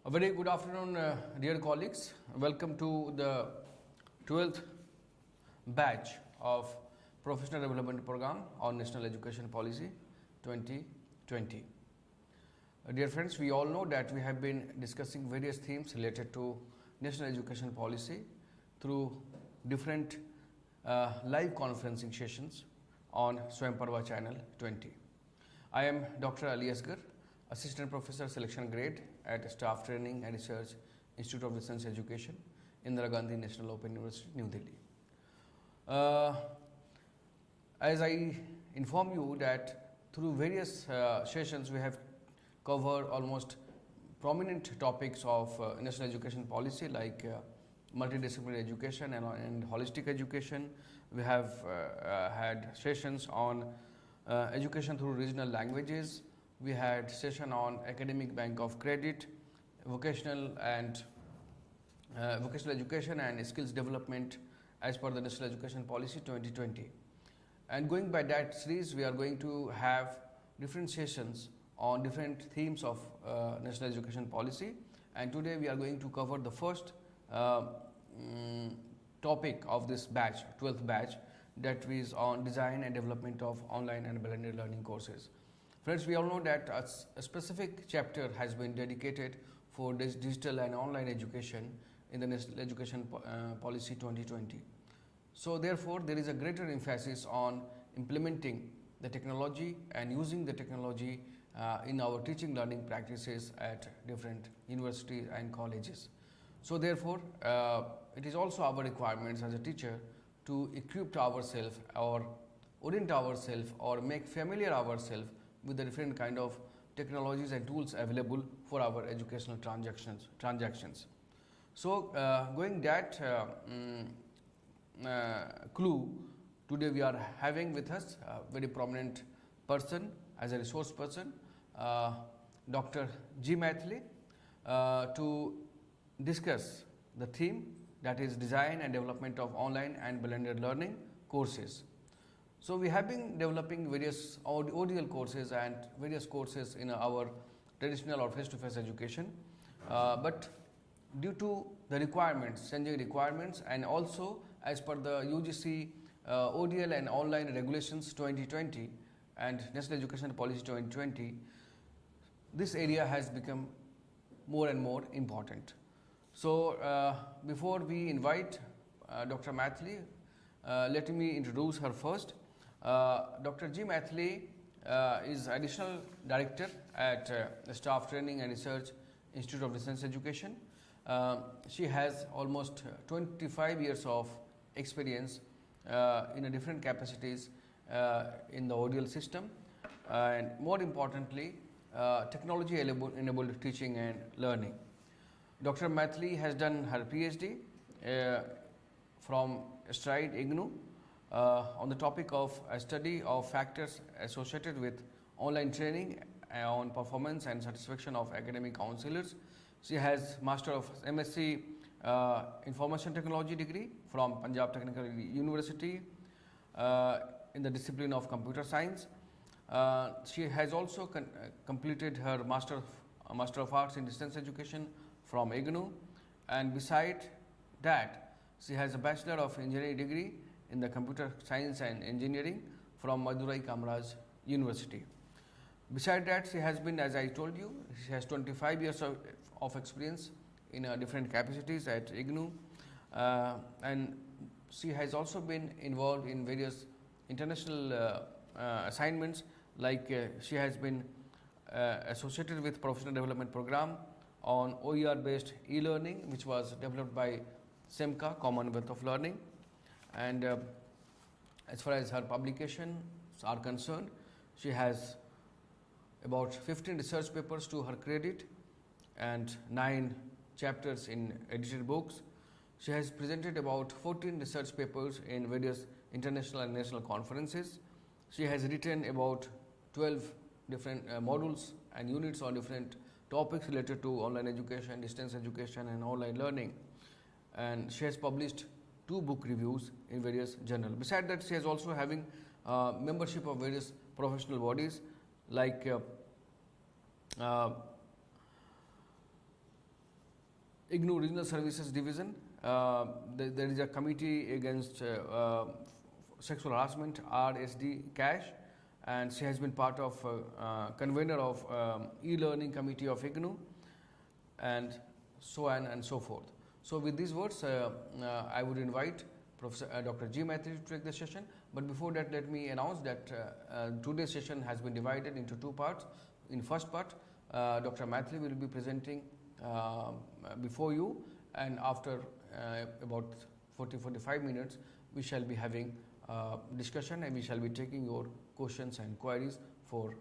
A very good afternoon, dear colleagues. Welcome to the 12th batch of Professional Development Program on National Education Policy 2020. Dear friends, we all know that we have been discussing various themes related to national education policy through different live conferencing sessions on Swayam channel 20. I am Dr. Asgar, Assistant Professor Selection Grade at Staff Training and Research Institute of Distance Education, Indira Gandhi National Open University, New Delhi. As I inform you that through various sessions we have covered almost prominent topics of national education policy like multidisciplinary education and holistic education. We have had sessions on education through regional languages. We had session on academic bank of credit, vocational education and skills development as per the National Education Policy 2020. And going by that series, we are going to have different sessions on different themes of national education policy. And today we are going to cover the first topic of this batch, 12th batch, that is on design and development of online and blended learning courses. Friends, we all know that a specific chapter has been dedicated for this digital and online education in the National Education Policy 2020. So therefore, there is a greater emphasis on implementing the technology and using the technology in our teaching learning practices at different universities and colleges. So therefore, it is also our requirements as a teacher to equip ourselves or orient ourselves or make familiar ourselves with the different kind of technologies and tools available for our educational transactions. So going that clue, today we are having with us a very prominent person as a resource person, Dr. G. Mythili, to discuss the theme, that is design and development of online and blended learning courses. So we have been developing various ODL courses and various courses in our traditional or face-to-face education, but due to the requirements, changing requirements, and also as per the UGC ODL and online regulations 2020 and National Education Policy 2020, this area has become more and more important. So before we invite Dr. Mythili, let me introduce her first. Dr. G. Mythili is Additional Director at Staff Training and Research Institute of Distance Education. She has almost 25 years of experience in different capacities in the ODL system, and more importantly, technology enabled teaching and learning. Dr. Mythili has done her PhD from Stride IGNOU on the topic of a study of factors associated with online training on performance and satisfaction of academic counselors. She has Master of MSc Information Technology degree from Punjab Technical University in the discipline of Computer Science. She has also completed her Master of Arts in Distance Education from IGNOU, and beside that, she has a Bachelor of Engineering degree in the Computer Science and Engineering from Madurai Kamaraj University. Beside that, she has been, as I told you, she has 25 years of experience in different capacities at IGNOU, and she has also been involved in various international assignments, like she has been associated with Professional Development Program on OER based e-learning, which was developed by SEMCA, Commonwealth of Learning. And as far as her publications are concerned, she has about 15 research papers to her credit and 9 chapters in edited books. She has presented about 14 research papers in various international and national conferences. She has written about 12 different modules and units on different topics related to online education, distance education and online learning. And she has published 2 book reviews in various journals. Besides that, she is also having membership of various professional bodies like IGNOU Regional Services Division. There is a committee against sexual harassment, RSD CASH, and she has been part of convener of e-learning committee of IGNOU, and so on and so forth. So with these words, I would invite Professor Dr. G. Mythili to take the session. But before that, let me announce that today's session has been divided into two parts. In first part, Dr. Mythili will be presenting before you, and after about 40-45 minutes, we shall be having discussion, and we shall be taking your questions and queries for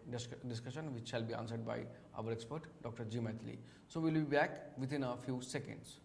discussion, which shall be answered by our expert, Dr. G. Mythili. So we will be back within a few seconds.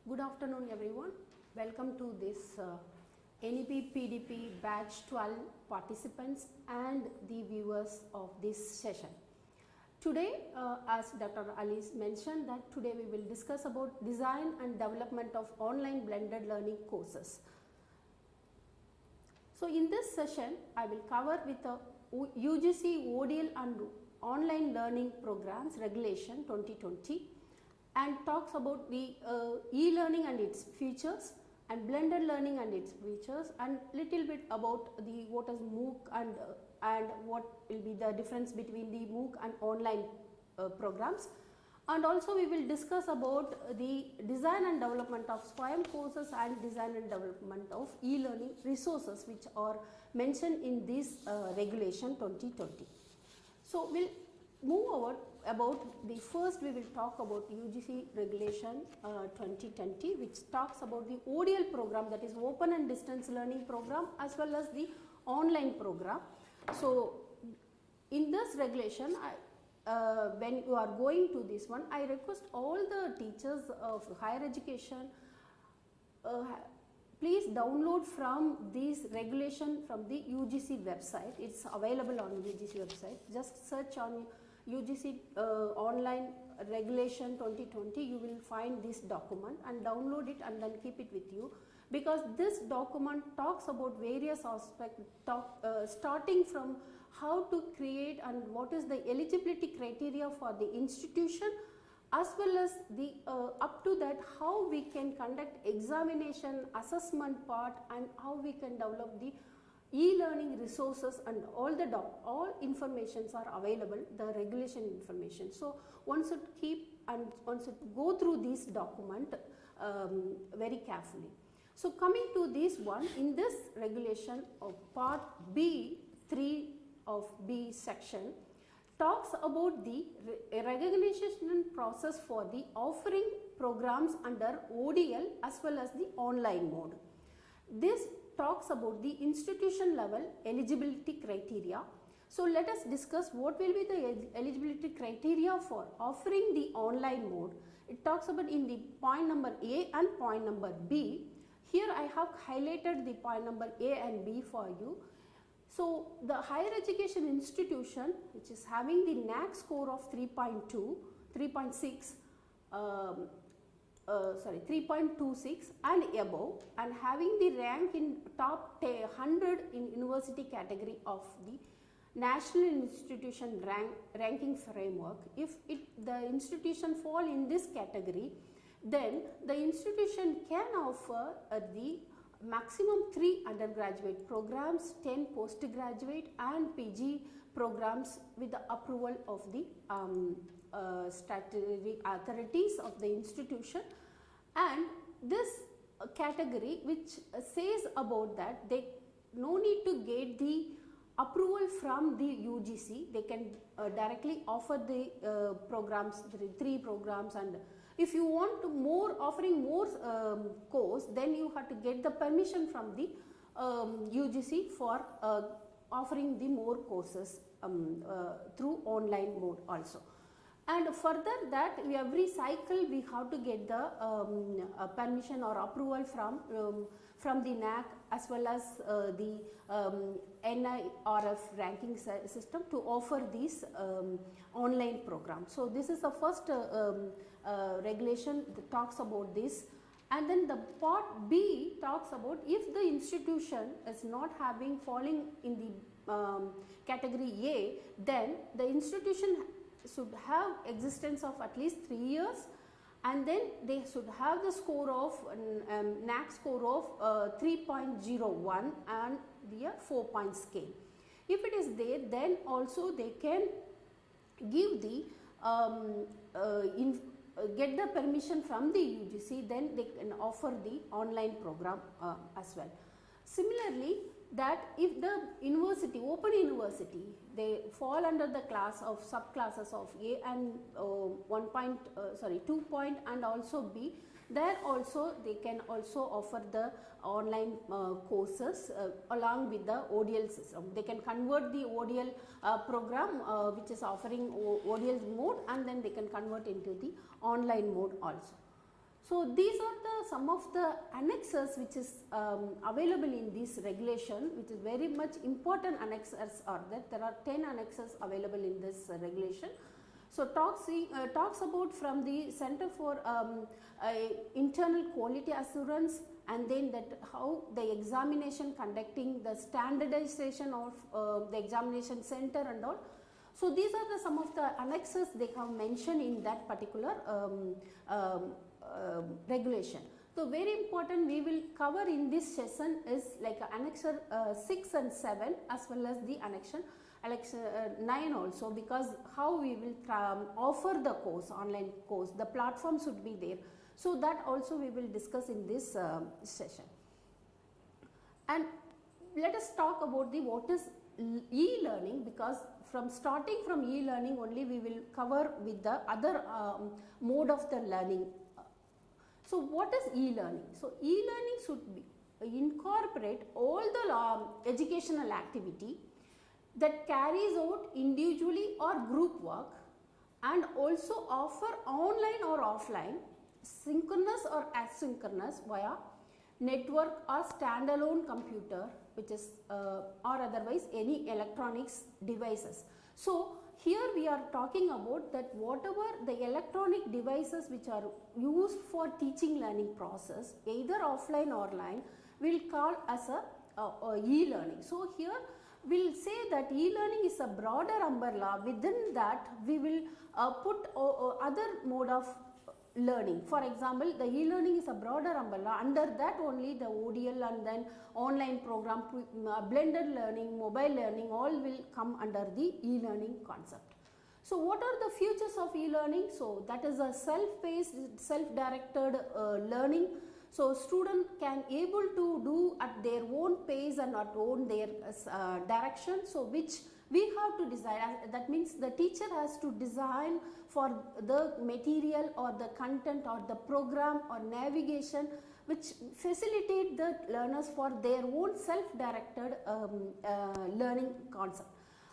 Good afternoon everyone. Welcome to this NEP PDP batch 12 participants and the viewers of this session. Today, as Dr. Ali mentioned, that today we will discuss about design and development of online blended learning courses. So in this session, I will cover with the UGC ODL and Online Learning Programs Regulation 2020, and talks about the e-learning and its features, and blended learning and its features, and little bit about the what is MOOC and what will be the difference between the MOOC and online programs. And also we will discuss about the design and development of Swayam courses and design and development of e-learning resources which are mentioned in this regulation 2020. So we'll move over about the first. We will talk about UGC Regulation 2020, which talks about the ODL program, that is open and distance learning program, as well as the online program. So in this regulation, when you are going to this one, I request all the teachers of higher education, please download from this regulation from the UGC website. It's available on UGC website. Just search on UGC Online Regulation 2020, you will find this document and download it and then keep it with you, because this document talks about various aspects, starting from how to create and what is the eligibility criteria for the institution, as well as the up to that how we can conduct examination, assessment part, and how we can develop the e-learning resources, and all informations are available, the regulation information. So one should keep and one should go through this document very carefully. So coming to this one, in this regulation of part B, 3 of B section, talks about the recognition process for the offering programs under ODL as well as the online mode. This talks about the institution level eligibility criteria. So let us discuss what will be the eligibility criteria for offering the online mode. It talks about in the point number A and point number B. Here I have highlighted the point number A and B for you. So the higher education institution which is having the NAAC score of 3.2, 3.6, 3.26 and above, and having the rank in top 100 in university category of the National Institution ranking framework. If the institution fall in this category, then the institution can offer the maximum 3 undergraduate programs, 10 postgraduate and PG programs with the approval of the statutory authorities of the institution. And this category which says about that they no need to get the approval from the UGC, they can directly offer the programs, 3 programs, and if you want to offering more course, then you have to get the permission from the UGC for offering the more courses through online mode also. And further that every cycle we have to get the permission or approval from the NAAC as well as the NIRF ranking system to offer these online programs. So this is the first regulation that talks about this. And then the part B talks about if the institution is not falling in the category A, then the institution should have existence of at least 3 years, and then they should have the score of NAAC score of 3.01 and the 4-point scale. If it is there, then also they can give the get the permission from the UGC, then they can offer the online program as well. Similarly, that if the university, open university, they fall under the class of subclasses of A and 2 point and also B, there also they can also offer the online courses along with the ODL system. They can convert the ODL program which is offering ODL mode, and then they can convert into the online mode also. So these are some of the annexes which is available in this regulation, which is very much important. Annexes are that there are 10 annexes available in this regulation. So talks about from the Center for Internal Quality Assurance, and then that how the examination conducting, the standardization of the examination center and all. So these are some of the annexes they have mentioned in that particular regulation. So very important we will cover in this session is like annexure 6 and 7 as well as the annexure 9 also, because how we will offer the course, online course, the platform should be there. So that also we will discuss in this session. And let us talk about the what is e-learning, because starting from e-learning only we will cover with the other mode of the learning. So what is e-learning? So e-learning should incorporate all the educational activity that carries out individually or group work, and also offer online or offline, synchronous or asynchronous via network or standalone computer, which is or otherwise any electronics devices. So here we are talking about that whatever the electronic devices which are used for teaching learning process, either offline or online, will call as a e-learning. So here we will say that e-learning is a broader umbrella. Within that we will put other mode of learning. For example, the e-learning is a broader umbrella. Under that only the ODL and then online program, blended learning, mobile learning, all will come under the e-learning concept. So what are the futures of e-learning? So that is a self-paced, self-directed learning. So student can able to do at their own pace and at own their direction. So which we have to design, that means the teacher has to design for the material or the content or the program or navigation which facilitate the learners for their own self-directed learning concept.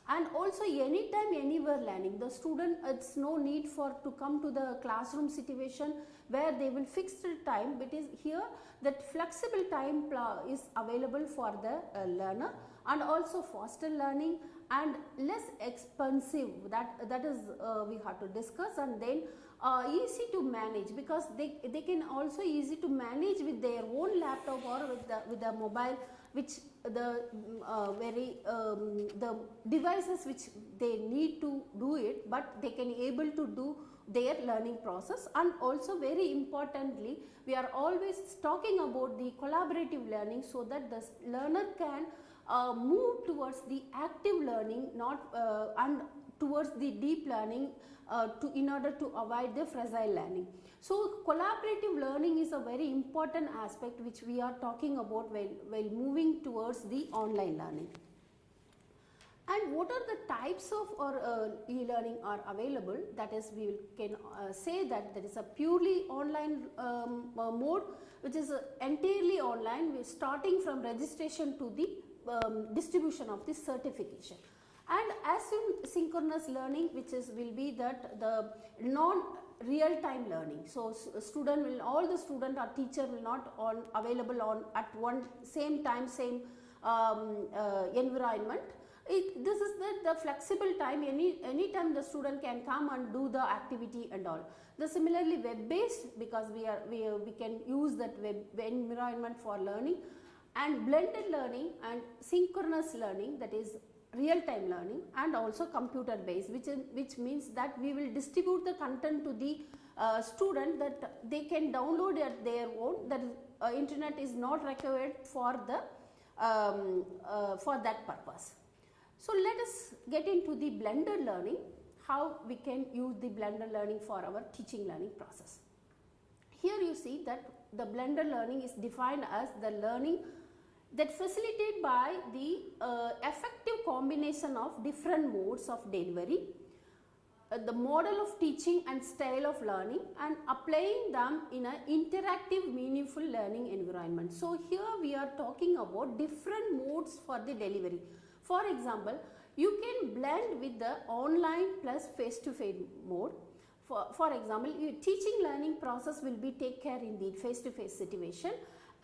And also anytime anywhere learning, the student, it's no need for to come to the classroom situation where they will fix the time, but is here that flexible time is available for the learner, and also faster learning and less expensive, that is we have to discuss. And then easy to manage, because they can also easy to manage with their own laptop or with the mobile, which the the devices which they need to do it, but they can able to do their learning process. And also very importantly, we are always talking about the collaborative learning, so that the learner can move towards the active learning, not and towards the deep learning, in order to avoid the fragile learning. So collaborative learning is a very important aspect which we are talking about while moving towards the online learning. And what are the types of e-learning are available? That is, we can say that there is a purely online mode, which is entirely online, starting from registration to the distribution of the certification. And asynchronous learning, which will be that the non-real-time learning. So student will, all the student or teacher will not available at one same time, same environment. This is the flexible time, any time the student can come and do the activity and all. The similarly web-based, because we can use that web environment for learning. And blended learning and synchronous learning, that is real-time learning, and also computer-based, which means that we will distribute the content to the student, that they can download at their own, that internet is not required for that purpose. So let us get into the blended learning, how we can use the blended learning for our teaching learning process. Here you see that the blended learning is defined as the learning that facilitated by the effective combination of different modes of delivery, the model of teaching and style of learning, and applying them in an interactive, meaningful learning environment. So here we are talking about different modes for the delivery. For example, you can blend with the online plus face-to-face mode. For example, your teaching learning process will be take care in the face-to-face situation,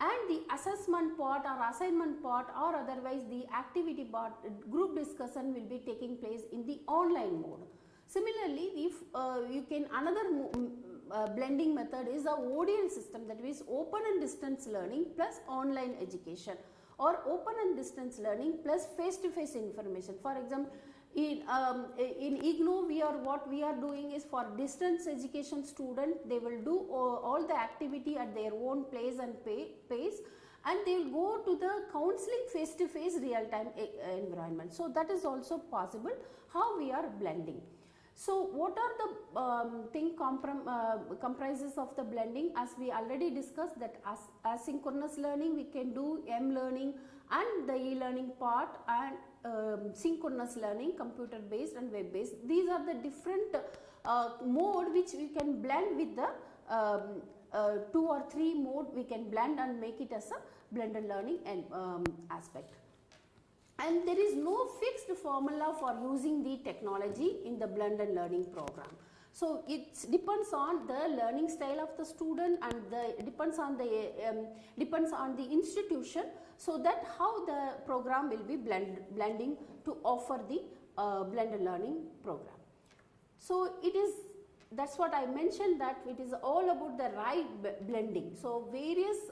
and the assessment part or assignment part, or otherwise the activity part, group discussion will be taking place in the online mode. Similarly, if you can, another blending method is a ODL system, that is open and distance learning plus online education, or open and distance learning plus face-to-face information. For example, in IGNOU, what we are doing is for distance education student, they will do all the activity at their own place and pace, and they will go to the counseling face-to-face real-time environment. So that is also possible, how we are blending. So what are the comprises of the blending? As we already discussed, that asynchronous learning we can do, learning and the e-learning part, and synchronous learning, computer based and web based. These are the different mode which we can blend with the 2 or 3 mode we can blend and make it as a blended learning and aspect. And there is no fixed formula for using the technology in the blended learning program. So it depends on the learning style of the student, and depends on the institution, so that how the program will be blending to offer the blended learning program. So it is, that's what I mentioned, that it is all about the right blending. So various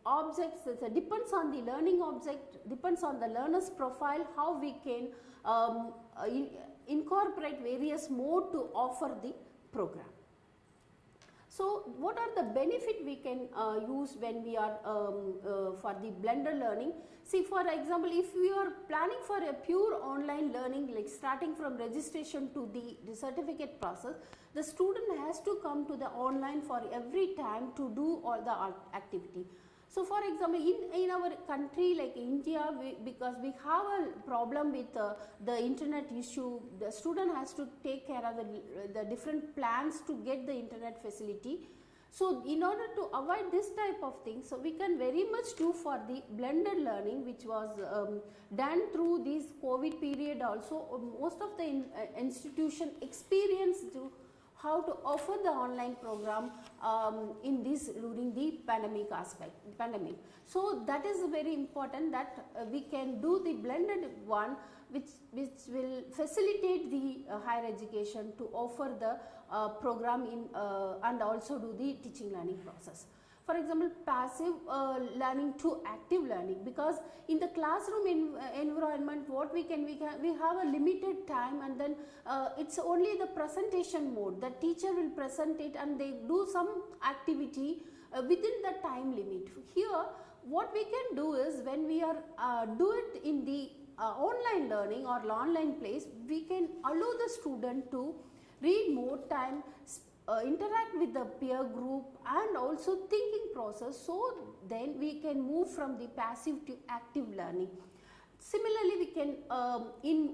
objects, it depends on the learning object, depends on the learner's profile, how we can incorporate various mode to offer the program. So what are the benefit we can use when we are for the blended learning? See, for example, if we are planning for a pure online learning, like starting from registration to the certificate process, the student has to come to the online for every time to do all the activity. So for example, in our country like India, because we have a problem with the internet issue, the student has to take care of the different plans to get the internet facility. So in order to avoid this type of thing, so we can very much do for the blended learning, which was done through this COVID period also. Most of the institution experienced to how to offer the online program in this during the pandemic. So that is very important that we can do the blended one, which will facilitate the higher education to offer the program in and also do the teaching learning process. For example, passive learning to active learning, because in the classroom environment what we have a limited time, and then it's only the presentation mode. The teacher will present it and they do some activity within the time limit. Here what we can do is, when we are do it in the online learning or online place, we can allow the student to read more time, interact with the peer group, and also thinking process. So then we can move from the passive to active learning. Similarly, we can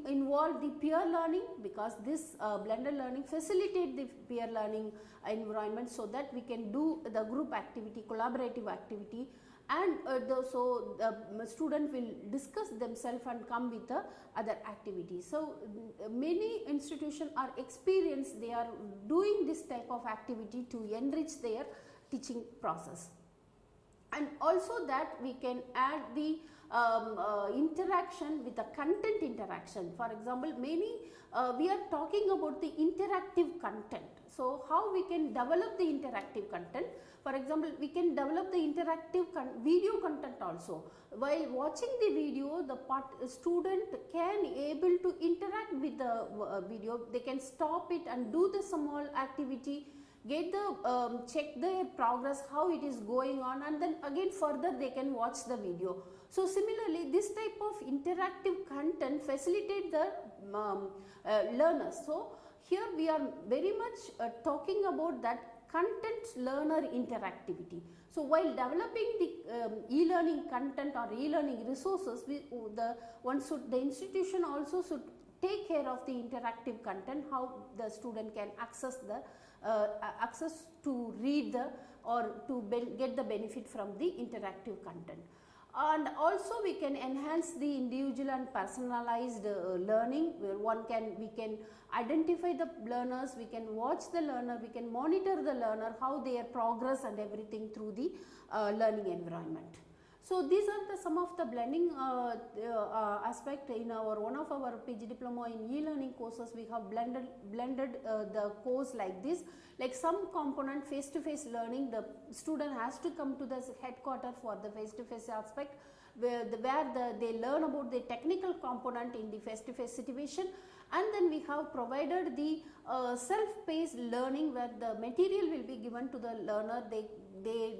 involve the peer learning, because this blended learning facilitate the peer learning environment, so that we can do the group activity, collaborative activity, and so the student will discuss themselves and come with the other activities. So many institutions are experienced, they are doing this type of activity to enrich their teaching process. And also that we can add the interaction with the content interaction. For example, we are talking about the interactive content. So how we can develop the interactive content? For example, we can develop the interactive video content also. While watching the video, the student can able to interact with the video. They can stop it and do the small activity, get the check their progress, how it is going on, and then again further they can watch the video. So similarly, this type of interactive content facilitate the learners. So here we are very much talking about that content learner interactivity. So while developing the e-learning content or e-learning resources, the institution also should take care of the interactive content, how the student can access to read or to get the benefit from the interactive content. And also we can enhance the individual and personalized learning, where we can identify the learners, we can watch the learner, we can monitor the learner, how their progress and everything through the learning environment. So these are some of the blending aspect. In one of our PG diploma in e-learning courses, we have blended the course like this. Like some component face-to-face learning, the student has to come to the headquarter for the face-to-face aspect, where they learn about the technical component in the face-to-face situation. And then we have provided the self-paced learning, where the material will be given to the learner. They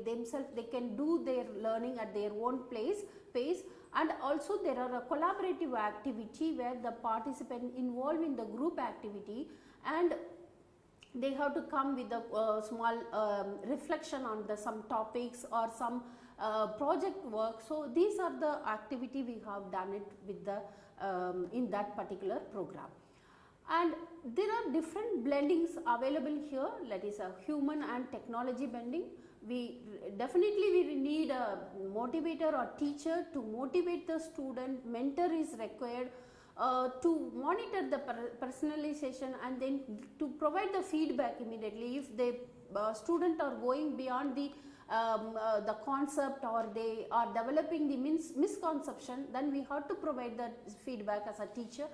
themselves can do their learning at their own pace. And also there are a collaborative activity where the participant involved in the group activity, and they have to come with a small reflection on some topics or some project work. So these are the activity we have done it with the in that particular program. And there are different blendings available here, that is a human and technology blending. We need a motivator or teacher to motivate the student. Mentor is required to monitor the personalization, and then to provide the feedback immediately. If the student are going beyond the concept, or they are developing the misconception, then we have to provide that feedback as a teacher.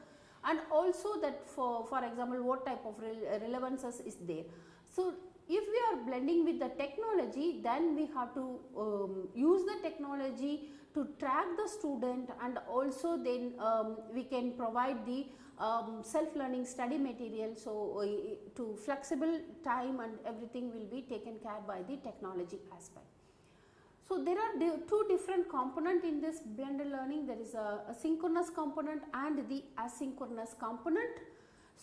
And also that for example, what type of relevances is there. So if we are blending with the technology, then we have to use the technology to track the student, and also then we can provide the self-learning study material. So to flexible time and everything will be taken care by the technology aspect. So there are two different components in this blended learning. There is a synchronous component and the asynchronous component.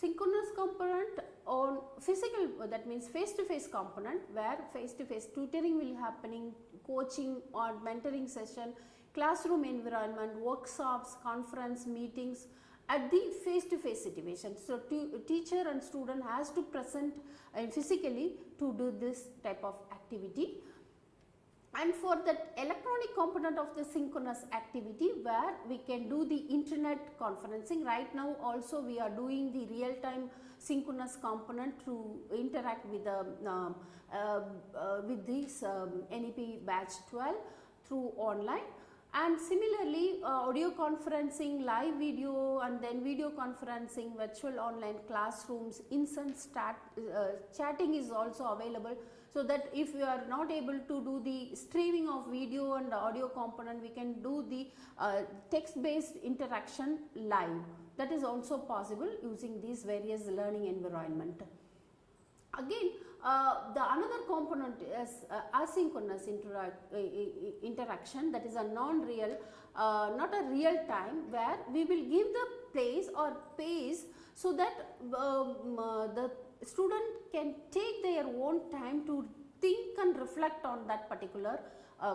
synchronous component on physical, that means face-to-face component, where face-to-face tutoring will happening, coaching or mentoring session, classroom environment, workshops, conference, meetings at the face-to-face situation. So, teacher and student has to present physically to do this type of activity. And for that electronic component of the synchronous activity, where we can do the internet conferencing. Right now also we are doing the real time synchronous component to interact with the this NEP batch 12 through online. And similarly audio conferencing, live video, and then video conferencing, virtual online classrooms, instant chatting is also available. So that if you are not able to do the streaming of video and audio component, we can do the text based interaction live. That is also possible using these various learning environment. Again, the another component is asynchronous interaction, that is a non-real, not a real time, where we will give the place or pace so that the student can take their own time to think and reflect on that particular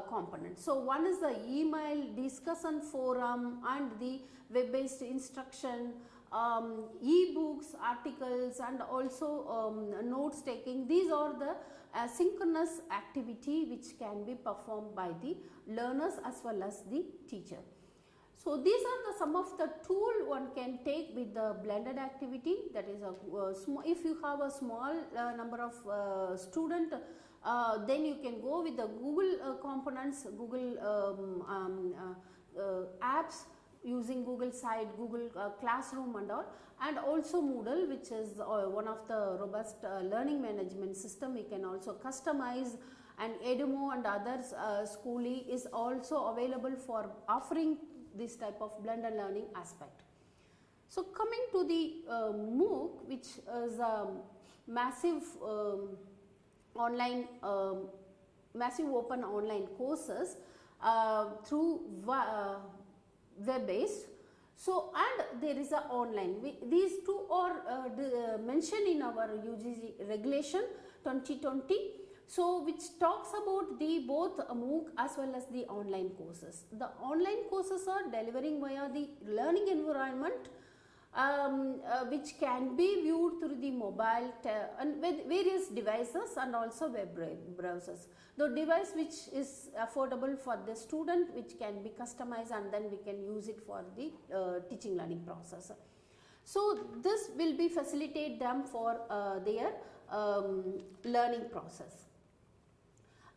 component. So, one is the email, discussion forum, and the web based instruction, e-books, articles, and also notes taking. These are the synchronous activity which can be performed by the learners as well as the teacher. So, these are the some of the tool one can take with the blended activity, that is if you have a small number of student, then you can go with the Google components, Google apps using Google site, Google Classroom and all, and also Moodle, which is one of the robust learning management system. We can also customize, and Edumo and others, Schooly is also available for offering this type of blended learning aspect. So, coming to the MOOC, which is a massive online, massive open online courses through web based. So, and there is a online. These two are mentioned in our UGC Regulation 2020. So, which talks about the both MOOC as well as the online courses. The online courses are delivering via the learning environment, which can be viewed through the mobile and with various devices and also web browsers. The device which is affordable for the student, which can be customized, and then we can use it for the teaching learning process. So, this will be facilitate them for their learning process.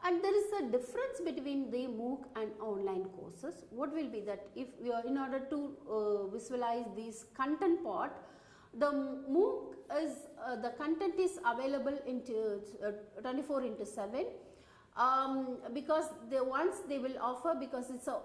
And there is a difference between the MOOC and online courses. What will be that if we are, in order to visualize this content part, the MOOC is the content is available into 24/7 because once they will offer, because it's a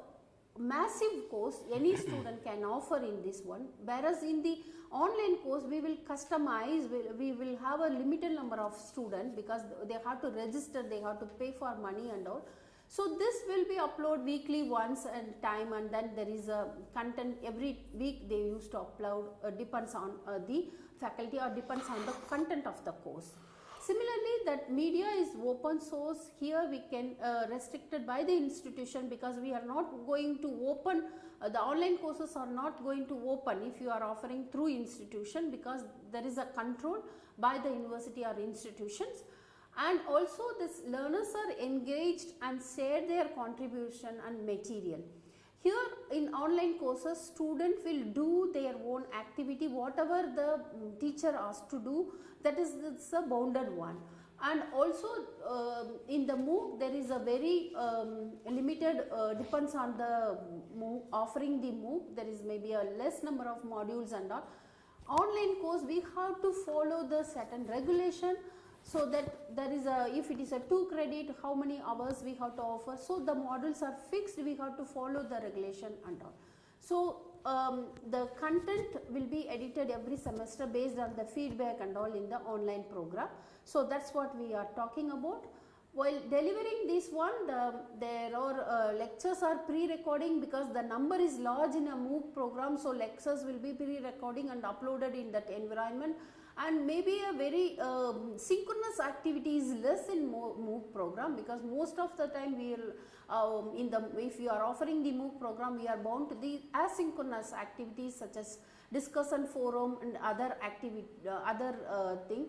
massive course, any student can offer in this one, whereas in the online course we will customize, we will have a limited number of students because they have to register, they have to pay for money and all. So, this will be upload weekly once and time, and then there is a content every week they used to upload, depends on the faculty or depends on the content of the course. Similarly, that media is open source. Here we can restricted by the institution, because we are not going to open, the online courses are not going to open if you are offering through institution, because there is a control by the university or institutions. And also these learners are engaged and share their contribution and material. Here in online courses, student will do their own activity, whatever the teacher asks to do, that is a bounded one. And also in the MOOC there is a very limited, depends on the MOOC, offering the MOOC, there is maybe a less number of modules and all. Online course we have to follow the certain regulation, so that there is a, if it is a 2 credit, how many hours we have to offer. So, the modules are fixed, we have to follow the regulation and all. So, the content will be edited every semester based on the feedback and all in the online program. So, that is what we are talking about. While delivering this one, there are lectures are pre-recording because the number is large in a MOOC program, so lectures will be pre-recording and uploaded in that environment, and maybe a very synchronous activity is less in MOOC program, because most of the time we will if you are offering the MOOC program, we are bound to the asynchronous activities such as discussion forum and other activity thing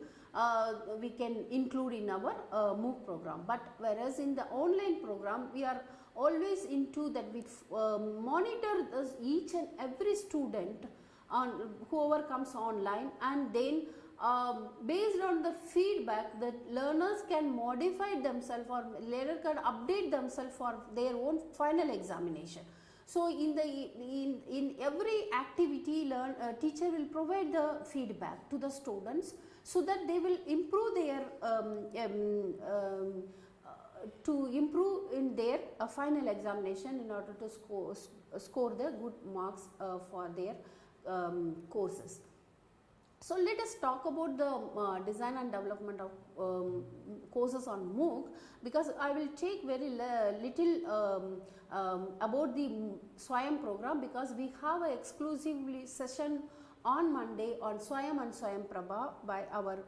we can include in our MOOC program. But whereas in the online program, we are always into that, we monitor each and every student on whoever comes online, and then based on the feedback, the learners can modify themselves or learner can update themselves for their own final examination. So in every activity, teacher will provide the feedback to the students, so that they will improve their to improve in their final examination in order to score the good marks for their courses. So let us talk about the design and development of courses on MOOC, because I will take very little about the Swayam program, because we have an exclusively session on Monday on Swayam and Swayam Prabha by our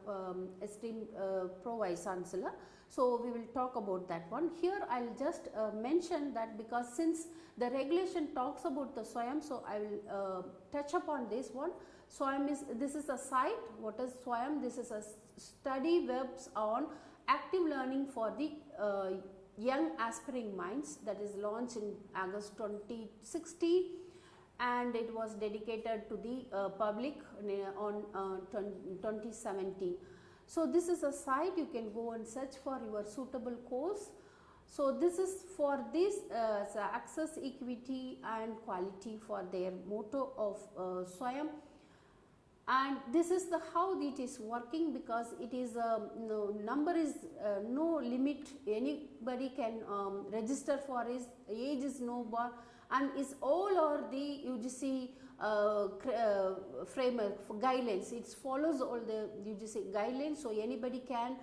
esteemed Pro Vice Chancellor. So we will talk about that one. Here I will just mention that, because since the regulation talks about the Swayam, so I will touch upon this one. Swayam this is a site. What is Swayam? This is a study webs on active learning for the young aspiring minds, that is launched in August 2016, and it was dedicated to the public on 2017. So this is a site you can go and search for your suitable course. So this is for this access, equity and quality for their motto of Swayam. And this is the how it is working, because it is number is no limit, anybody can register for his age is no bar, and is all over the UGC framework guidelines. It follows all the UGC guidelines, so anybody can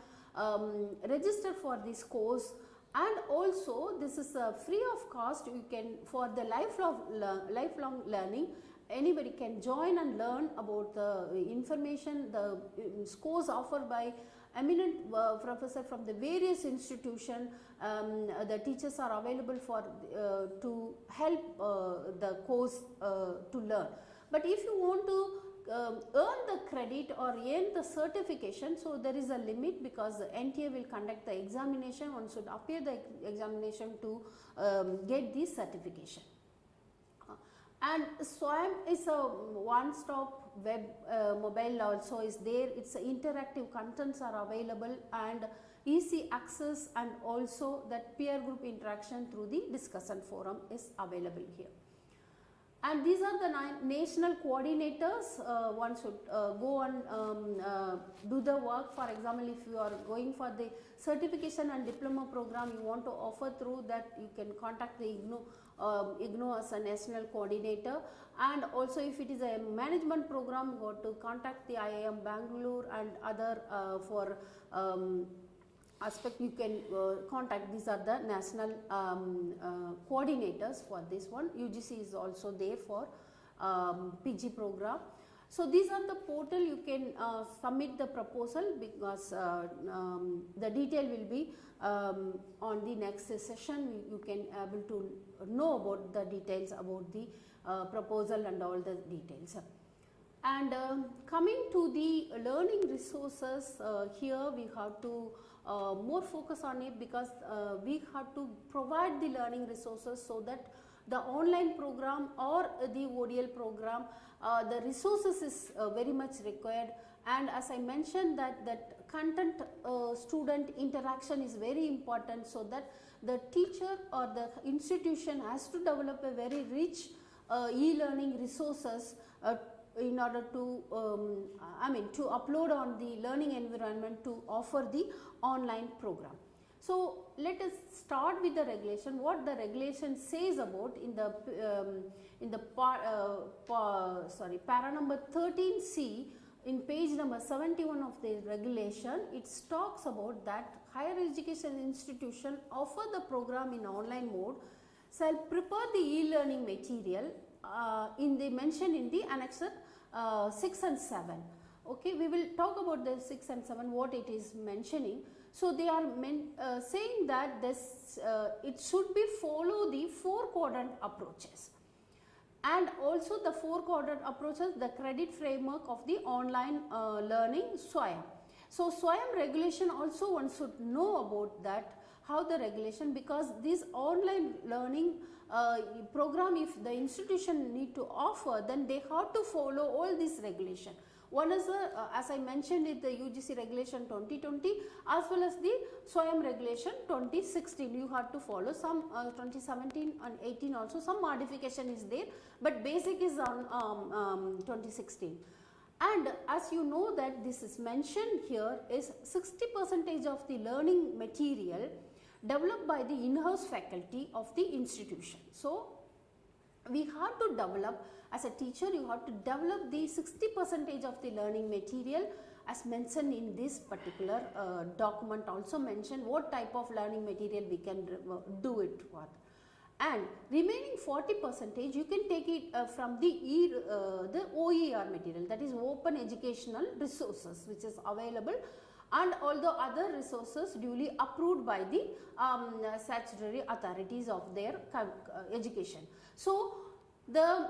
register for this course. And also this is free of cost. You can, for the lifelong learning, anybody can join and learn about the information, the course offered by eminent professor from the various institutions. The teachers are available for to help the course to learn. But if you want to earn the credit or earn the certification, so there is a limit, because the NTA will conduct the examination. One should appear the examination to get this certification. And Swayam is a one-stop web, mobile also is there. It's interactive contents are available and easy access, and also that peer group interaction through the discussion forum is available here. And these are the national coordinators. One should go and do the work. For example, if you are going for the certification and diploma program, you want to offer through that, you can contact the IGNOU as a national coordinator. And also if it is a management program, go to contact the IIM Bangalore and other for aspect, you can contact. These are the national coordinators for this one. UGC is also there for PG program. So these are the portal you can submit the proposal, because the detail will be on the next session. You can able to know about the details about the proposal and all the details. And coming to the learning resources, here we have to more focus on it, because we have to provide the learning resources so that the online program or the ODL program, the resources is very much required. And as I mentioned that content student interaction is very important, so that the teacher or the institution has to develop a very rich e-learning resources in order to to upload on the learning environment to offer the online program. So let us start with the regulation. What the regulation says about in the para number 13C in page number 71 of the regulation, it talks about that higher education institution offer the program in online mode shall prepare the e-learning material in the mentioned in the annexure 6 and 7. Okay, we will talk about the 6 and 7 what it is mentioning. So they are saying that this it should be follow the 4 quadrant approaches, and also the 4 quadrant approaches the credit framework of the online learning Swayam. So Swayam regulation also one should know about that, how the regulation, because this online learning program, if the institution need to offer, then they have to follow all this regulation. One is as I mentioned in the UGC Regulation 2020 as well as the Swayam Regulation 2016. You have to follow some 2017 and 18 also some modification is there, but basic is on 2016. And as you know that this is mentioned here is 60% of the learning material developed by the in-house faculty of the institution. So we have to develop, as a teacher you have to develop the 60% of the learning material as mentioned in this particular document. Also mention what type of learning material we can do it for, and remaining 40% you can take it from the OER material, that is open educational resources, which is available, and all the other resources duly approved by the statutory authorities of their education. So the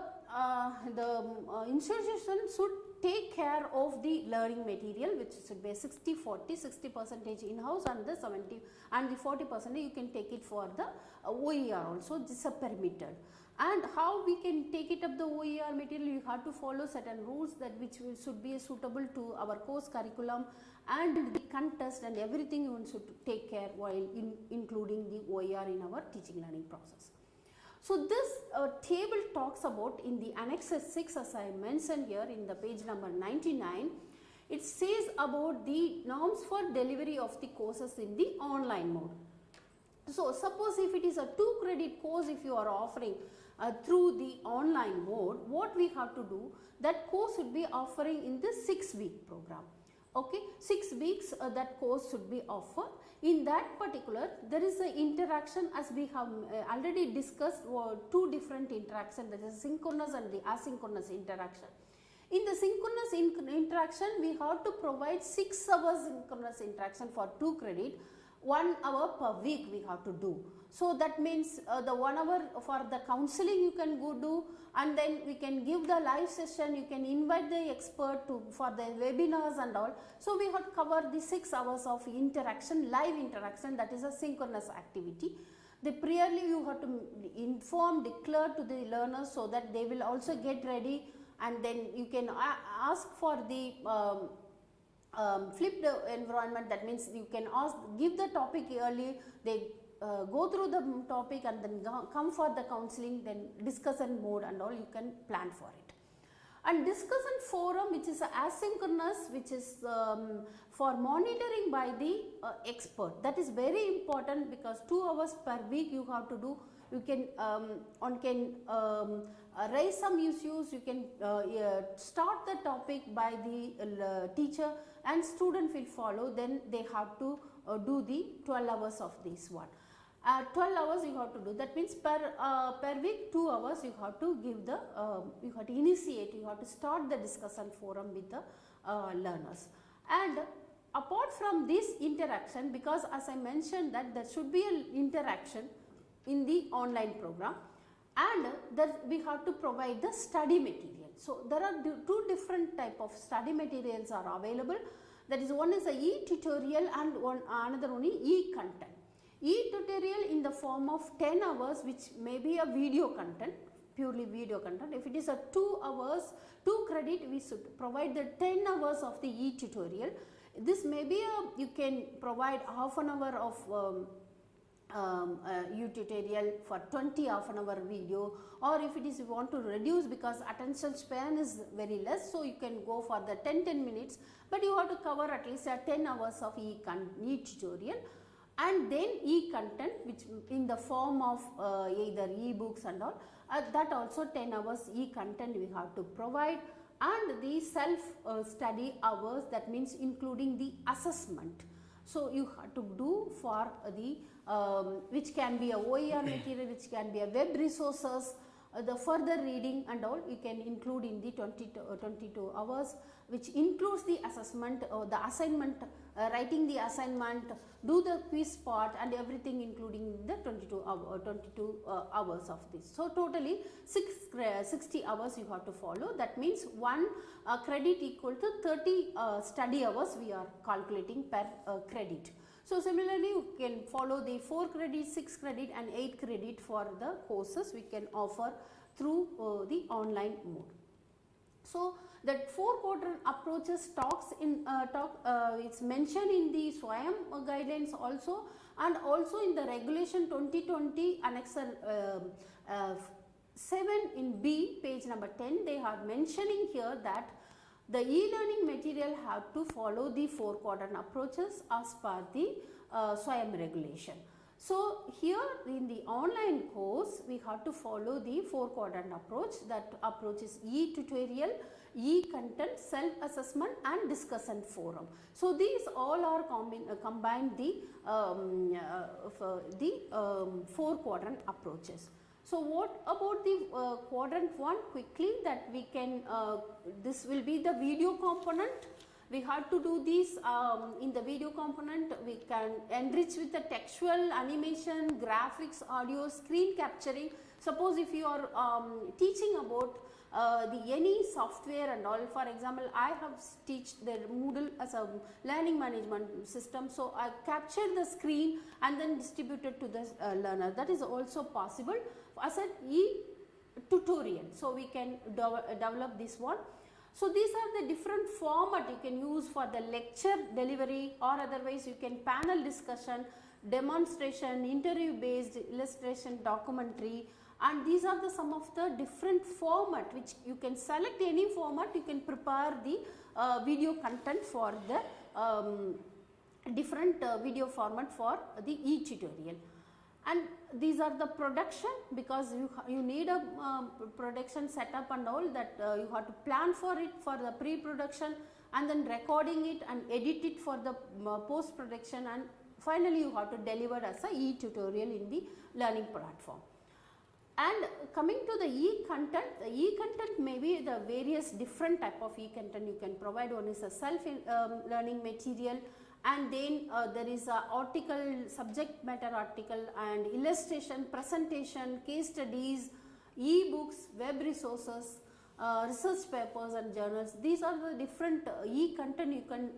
institution should take care of the learning material, which should be 60% in-house, and the 70 and the 40% you can take it for the OER also. This is permitted. And how we can take it up the OER material, you have to follow certain rules that which should be suitable to our course curriculum and the contest and everything you should take care while including the OER in our teaching learning process. So this table talks about in the annexure 6, as I mentioned here in the page number 99, it says about the norms for delivery of the courses in the online mode. So suppose if it is a 2 credit course, if you are offering through the online mode, what we have to do, that course should be offering in the 6-week program. Okay, 6 weeks that course should be offered. In that particular, there is an interaction, as we have already discussed, 2 different interactions, that is synchronous and the asynchronous interaction. In the synchronous interaction, we have to provide 6 hours synchronous interaction for 2 credit, 1 hour per week we have to do. So that means the 1 hour for the counseling you can go do, and then we can give the live session, you can invite the expert for the webinars and all. So we have to cover the 6 hours of interaction, live interaction, that is a synchronous activity. The priorly you have to inform, declare to the learners so that they will also get ready, and then you can ask for the flipped environment. That means you can ask, give the topic early, they go through the topic and then come for the counseling, then discussion mode and all, you can plan for it. And discussion forum, which is asynchronous, which is for monitoring by the expert. That is very important, because 2 hours per week you have to do. You can raise some issues, you can start the topic by the teacher and student will follow, then they have to do the 12 hours of this one. 12 hours you have to do, that means per week 2 hours you have to give the, you have to initiate, you have to start the discussion forum with the learners. And apart from this interaction, because as I mentioned that there should be an interaction in the online program, and that we have to provide the study material. So there are 2 different type of study materials are available. That is, one is a e-tutorial and another one is e-content. E-tutorial in the form of 10 hours, which may be a video content, purely video content. If it is a 2 hours, 2 credit, we should provide the 10 hours of the e-tutorial. This may be you can provide half an hour of tutorial for 20 half an hour video, or if it is you want to reduce because attention span is very less, so you can go for the 10 minutes, but you have to cover at least 10 hours of e-tutorial. And then e-content, which in the form of either e-books and all, that also 10 hours e-content we have to provide. And the self study hours, that means including the assessment. So you have to do for the which can be a OER material, which can be a web resources, the further reading and all you can include in the 22 hours, which includes the assessment or the assignment, writing the assignment, do the quiz part and everything including the 22 hours of this. So totally 60 hours you have to follow. That means 1 credit equal to 30 study hours we are calculating per credit. So similarly you can follow the 4 credit, 6 credit and 8 credit for the courses we can offer through the online mode. So that 4 quadrant approaches talks in it's mentioned in the Swayam guidelines also, and also in the regulation 2020 annexer 7 in B page number 10 they are mentioning here that the e-learning material have to follow the 4 quadrant approaches as per the Swayam regulation. So here in the online course we have to follow the 4 quadrant approach. That approach is e-tutorial, e-content, self-assessment and discussion forum. So these all are combined the 4 quadrant approaches. So what about the quadrant 1 quickly that we can, this will be the video component. We have to do this in the video component. We can enrich with the textual, animation, graphics, audio, screen capturing. Suppose if you are teaching about any software and all, for example, I have teach the Moodle as a learning management system. So I capture the screen and then distribute it to the learner. That is also possible as an e-tutorial. So we can develop this one. So these are the different format you can use for the lecture delivery, or otherwise you can panel discussion, demonstration, interview based, illustration, documentary, and these are the some of the different format which you can select any format. You can prepare the video content for the different video format for the e-tutorial. And these are the production, because you need a production setup and all that you have to plan for it for the pre-production, and then recording it and edit it for the post-production, and finally you have to deliver as a e-tutorial in the learning platform. And coming to the e-content, the e-content may be the various different type of e-content you can provide. One is a self-learning material, and then there is a article, subject matter article, and illustration, presentation, case studies, e-books, web resources, research papers and journals. These are the different e-content you can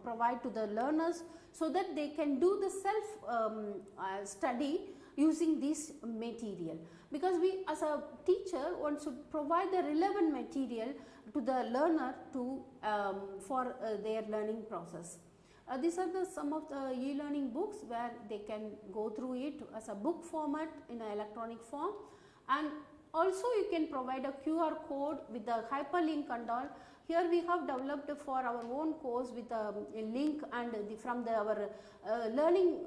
provide to the learners so that they can do the self study using this material. Because we as a teacher one should provide the relevant material to the learner to for their learning process. These are the some of the e-learning books where they can go through it as a book format in an electronic form, and also you can provide a QR code with the hyperlink and all. Here we have developed for our own course with a link and from our learning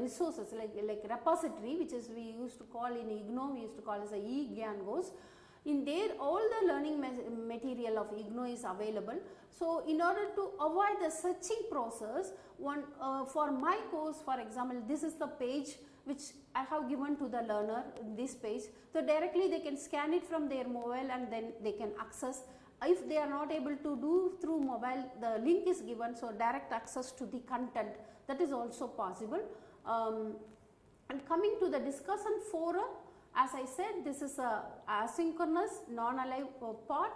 resources like repository, which is we used to call in IGNO, we used to call as a e-Gyangos. In there all the learning material of IGNO is available. So in order to avoid the searching process, one for my course, for example, this is the page which I have given to the learner, this page. So directly they can scan it from their mobile and then they can access. If they are not able to do through mobile, the link is given, so direct access to the content, that is also possible. And coming to the discussion forum, as I said, this is a asynchronous non-alive part.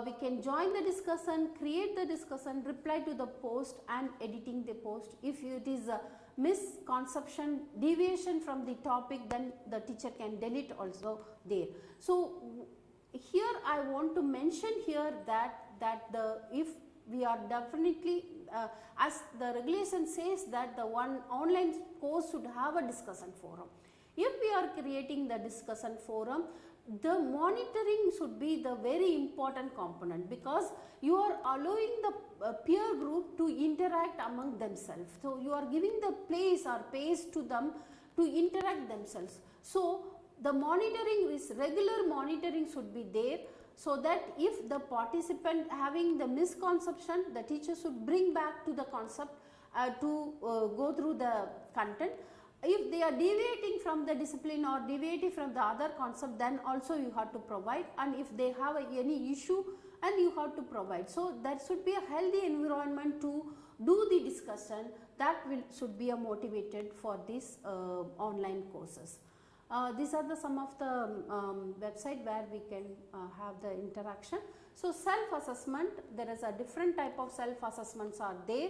We can join the discussion, create the discussion, reply to the post and editing the post. If it is a misconception, deviation from the topic, then the teacher can delete also there. So here I want to mention here that if we are definitely as the regulation says that the one online course should have a discussion forum. If we are creating the discussion forum, the monitoring should be the very important component, because you are allowing the peer group to interact among themselves. So you are giving the place or space to them to interact themselves. So the monitoring is regular monitoring should be there, so that if the participant having the misconception, the teacher should bring back to the concept go through the content. If they are deviating from the discipline or deviating from the other concept, then also you have to provide, and if they have any issue, and you have to provide. So there should be a healthy environment to do the discussion, that should be a motivated for these online courses. These are some of the website where we can have the interaction. So self-assessment, there is a different type of self-assessments are there,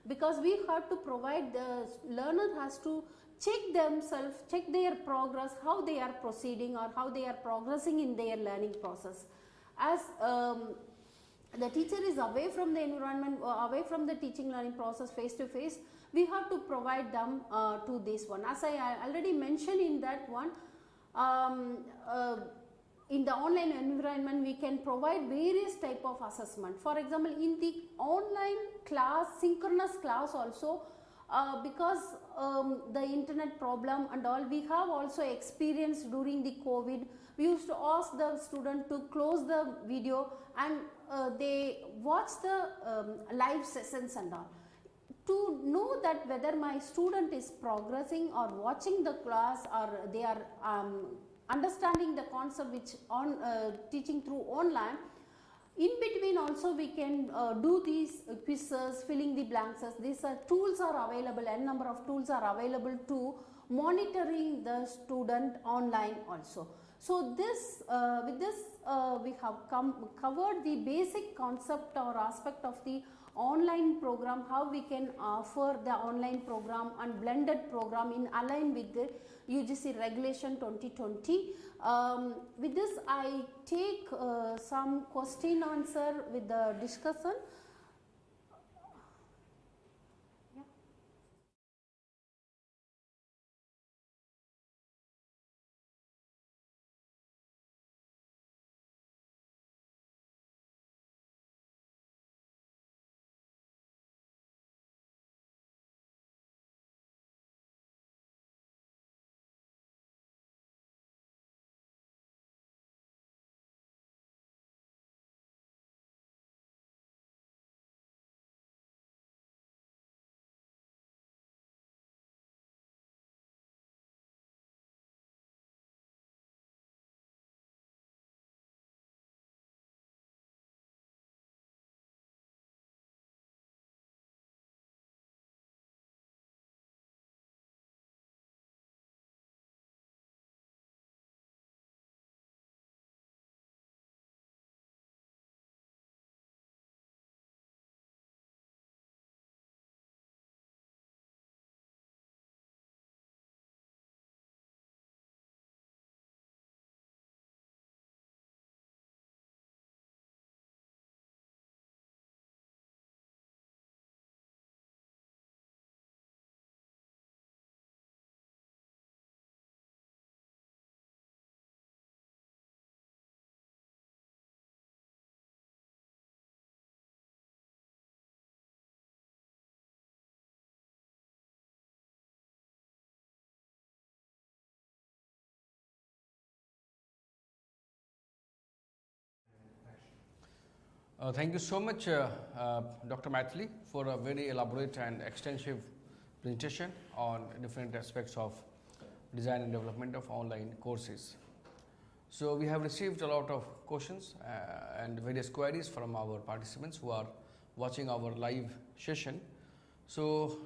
because we have to provide, the learner has to check themselves, check their progress, how they are proceeding or how they are progressing in their learning process. As the teacher is away from the environment, away from the teaching learning process face to face, we have to provide them to this one. As I already mentioned in that one, in the online environment we can provide various type of assessment. For example, in the online class, synchronous class also, because the internet problem and all, we have also experienced during the COVID. We used to ask the student to close the video and they watch the live sessions and all, to know that whether my student is progressing or watching the class, or they are understanding the concept which on teaching through online. In between also we can do these quizzes, filling the blanks. These tools are available, n number of tools are available to monitoring the student online also. So this with this we have covered the basic concept or aspect of the online program, how we can offer the online program and blended program in align with the UGC Regulation 2020. With this I take some question answer with the discussion. Thank you so much, Dr. Mythili, for a very elaborate and extensive presentation on different aspects of design and development of online courses. So we have received a lot of questions and various queries from our participants who are watching our live session. So,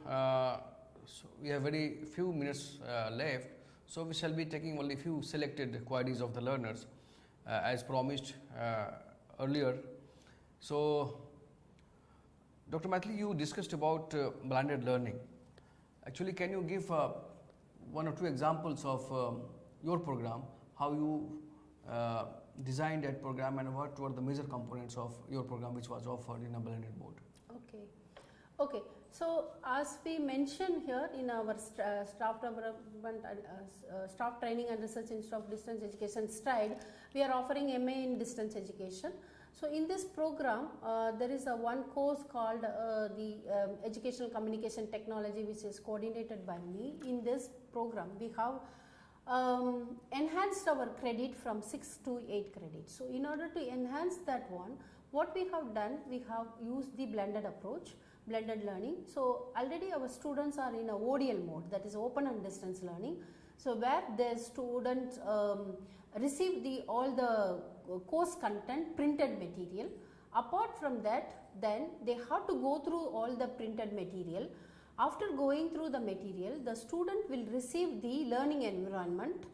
we have very few minutes left, so we shall be taking only few selected queries of the learners as promised earlier. So, Dr. Mythili, you discussed about blended learning. Actually, can you give one or two examples of your program, how you designed that program and what were the major components of your program which was offered in a blended mode? Okay. So, as we mentioned here in our staff development and staff training and research institute of distance education STRIDE, we are offering MA in distance education. So, in this program, there is one course called the Educational Communication Technology, which is coordinated by me. In this program, we have enhanced our credit from 6 to 8 credits. So, in order to enhance that one, what we have done, we have used the blended approach. blended learning. So already our students are in a ODL mode, that is open and distance learning. So where the students receive all the course content printed material. Apart from that, then they have to go through all the printed material. After going through the material, the student will receive the learning environment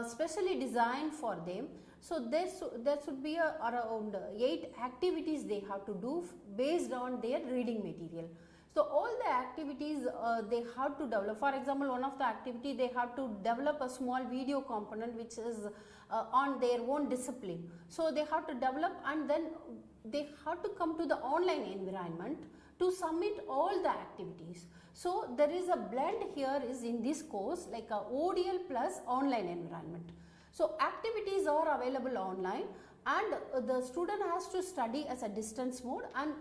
specially designed for them. So there should be around 8 activities they have to do based on their reading material. So all the activities they have to develop. For example, one of the activity they have to develop a small video component which is on their own discipline. So they have to develop, and then they have to come to the online environment to submit all the activities. So there is a blend here is in this course like a ODL plus online environment. So activities are available online, and the student has to study as a distance mode, and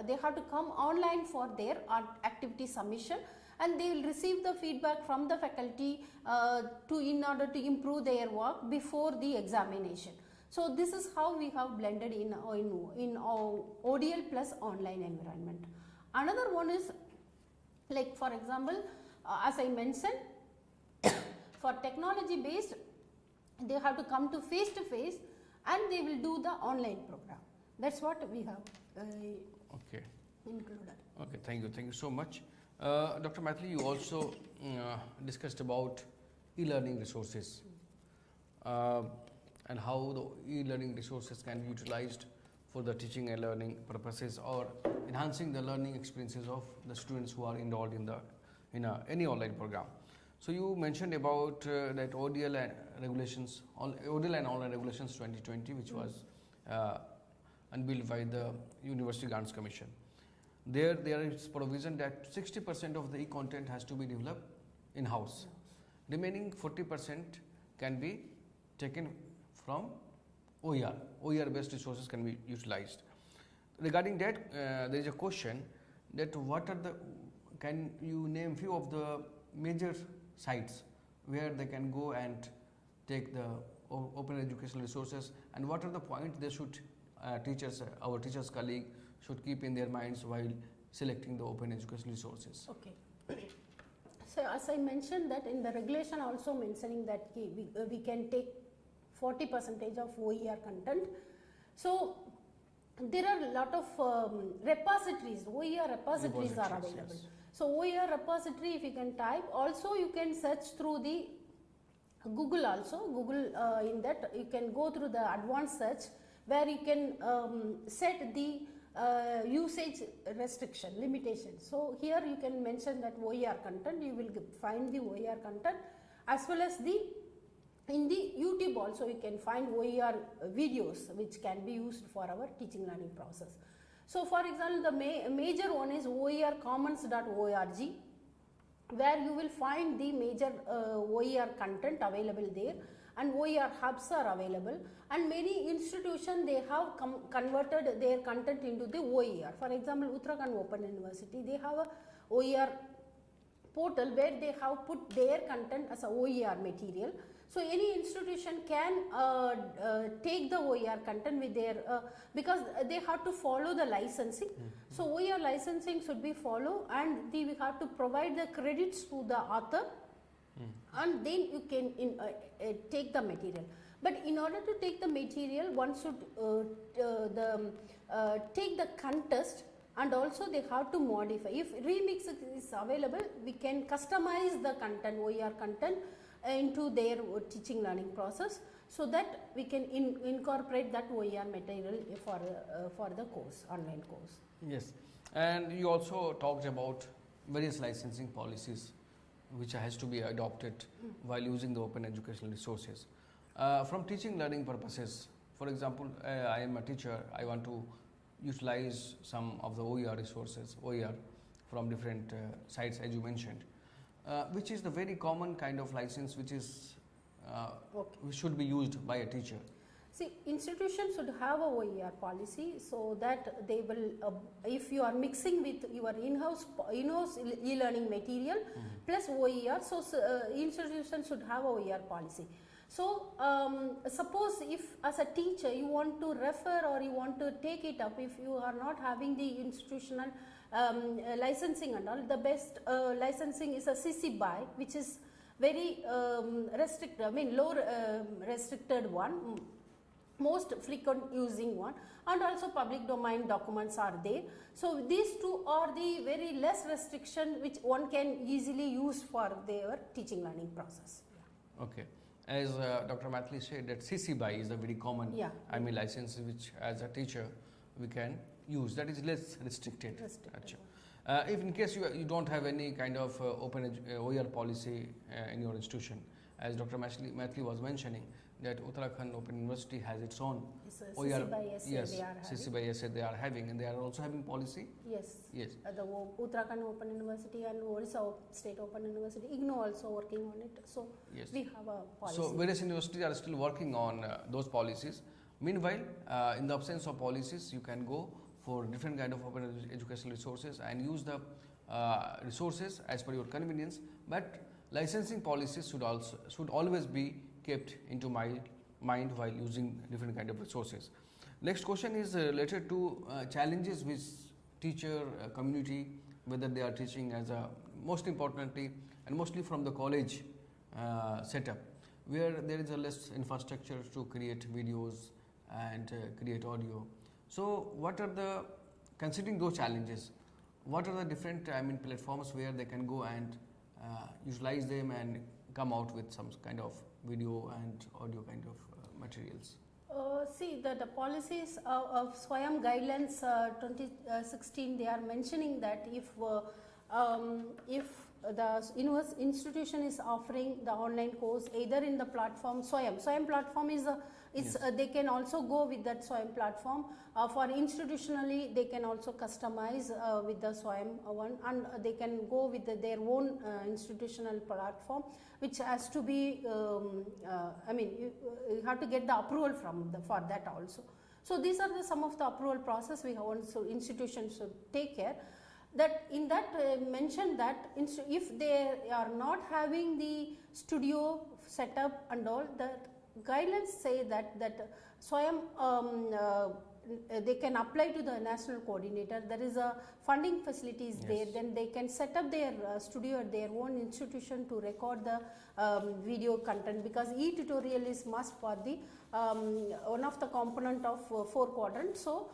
they have to come online for their activity submission, and they will receive the feedback from the faculty in order to improve their work before the examination. So this is how we have blended in ODL plus online environment. Another one is like, for example, as I mentioned, for technology based, they have to come to face, and they will do the online program. That's what we have included. Okay, thank you so much. Dr. Mythili, you also discussed about e-learning resources and how the e-learning resources can be utilized for the teaching and learning purposes, or enhancing the learning experiences of the students who are enrolled in any online program. So you mentioned about that ODL and regulations, ODL and online regulations 2020, which was unveiled by the University Grants Commission. There is provision that 60% of the e-content has to be developed in-house. Remaining 40% can be taken from OER. OER-based resources can be utilized. Regarding that, there is a question that can you name few of the major sites where they can go and take the open educational resources, and what are the points they should our teachers colleague should keep in their minds while selecting the open educational resources? Okay. So as I mentioned that in the regulation also mentioning that we can take 40% of OER content. So there are a lot of repositories, OER repositories are available. Yes. So OER repository, if you can type, also you can search through the Google also. Google in that you can go through the advanced search where you can set the usage restriction, limitation. So here you can mention that OER content, you will find the OER content, as well as in the YouTube also you can find OER videos which can be used for our teaching learning process. So for example, the major one is oercommons.org, where you will find the major OER content available there, and OER hubs are available, and many institutions they have converted their content into the OER. For example, Uttarakhand Open University, they have a OER portal where they have put their content as a OER material. So any institution can take the OER content with their, because they have to follow the licensing. So OER licensing should be followed, and we have to provide the credits to the author, and then you can take the material. But in order to take the material, one should take the contest, and also they have to modify. If remix is available, we can customize the content, OER content, into their teaching learning process, so that we can incorporate that OER material for the course, online course. Yes, and you also talked about various licensing policies which has to be adopted while using the open educational resources. From teaching learning purposes, for example, I am a teacher, I want to utilize some of the OER resources, OER from different sites as you mentioned. Which is the very common kind of license which is which should be used by a teacher? See, institutions should have a OER policy, so that they will, if you are mixing with your in-house e-learning material plus OER, so institutions should have a OER policy. So suppose if as a teacher you want to refer or you want to take it up, if you are not having the institutional licensing and all, the best licensing is a CC BY, which is very restricted, I mean low restricted one, most frequent using one, and also public domain documents are there. So these two are the very less restriction which one can easily use for their teaching learning process. Okay. As Dr. Mythili said, that CC BY is a very common IME license which as a teacher we can use, that is less restricted. If in case you don't have any kind of open OER policy in your institution, as Dr. Mythili was mentioning, that Uttarakhand Open University has its own OER, CC BY essay they are having, and they are also having policy. Yes. Yes. The Uttarakhand Open University and Orissa State Open University, IGNOU also working on it. So yes, we have a policy. So various universities are still working on those policies. Meanwhile, in the absence of policies, you can go for different kind of open educational resources and use the resources as per your convenience. But licensing policies should always be kept into my mind while using different kind of resources. Next question is related to challenges which teacher community, whether they are teaching as a, most importantly and mostly from the college setup, where there is a less infrastructure to create videos and create audio. So what are the, considering those challenges, what are the different platforms where they can go and utilize them and come out with some kind of video and audio kind of materials? See, the policies of Swayam guidelines 2016, they are mentioning that if the institution is offering the online course either in the platform Swayam platform is they can also go with that Swayam platform. For institutionally, they can also customize with the Swayam one, and they can go with their own institutional platform, which has to be, you have to get the approval from for that also. So these are some of the approval process we have also institutions should take care. That in that mentioned that if they are not having the studio setup and all, that guidelines say that Swayam they can apply to the national coordinator. There is a funding facilities there. Then they can set up their studio at their own institution to record the video content, because e-tutorial is must for the one of the component of 4 quadrants. So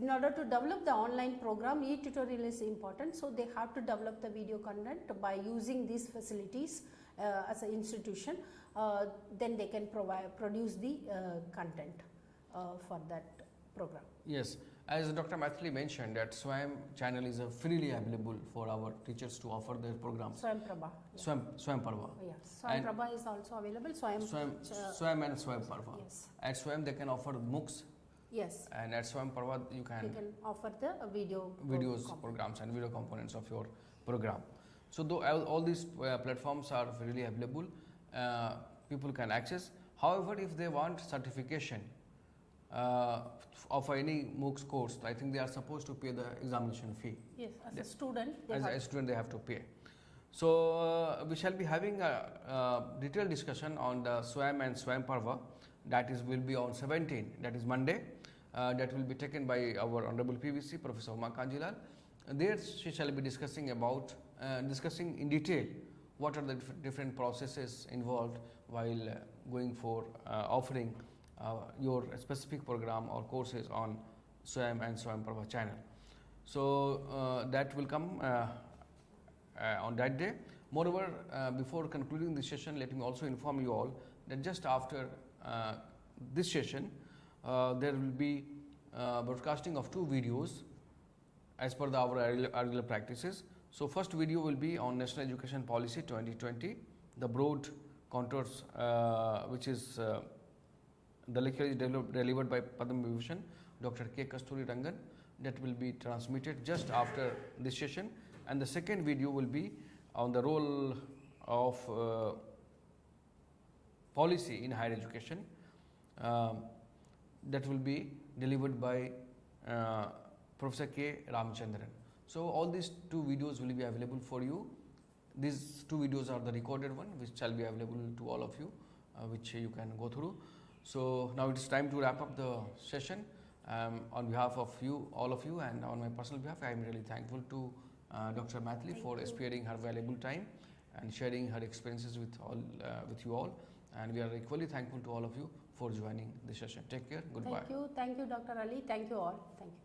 in order to develop the online program, e-tutorial is important. So they have to develop the video content by using these facilities as an institution. Then they can produce the content for that program. Yes, as Dr. Mythili mentioned, that Swayam channel is freely available for our teachers to offer their programs. Swayam Prabha. Swayam Prabha. Yes, Swayam Prabha is also available. Swayam and Swayam Prabha. Yes. At Swayam they can offer MOOCs. Yes. And at Swayam Prabha you can offer the videos, programs and video components of your program. So though all these platforms are freely available, people can access. However, if they want certification of any MOOCs course, I think they are supposed to pay the examination fee. Yes, as a student. As a student they have to pay. So we shall be having a detailed discussion on the Swayam and Swayam Parva. That is will be on 17, that is Monday. That will be taken by our Honorable PVC, Professor Uma Kanjilal. There she shall be discussing about discussing in detail what are the different processes involved while going for offering your specific program or courses on Swayam and Swayam Prabha channel. So that will come on that day. Moreover, before concluding this session, let me also inform you all that just after this session, there will be broadcasting of 2 videos as per our regular practices. So first video will be on National Education Policy 2020, the broad contours, which is the lecture is delivered by Padma Vibhushan Dr. K. Kasturi Rangan. That will be transmitted just after this session, and the second video will be on the role of policy in higher education. That will be delivered by Professor K. Ramchandran. So all these 2 videos will be available for you. These 2 videos are the recorded one, which shall be available to all of you which you can go through. So now it is time to wrap up the session. On behalf of you, all of you, and on my personal behalf, I am really thankful to Dr. Mythili for sparing her valuable time and sharing her experiences with you all. And we are equally thankful to all of you for joining the session. Take care. Goodbye. Thank you, Dr. Ali. Thank you all. Thank you.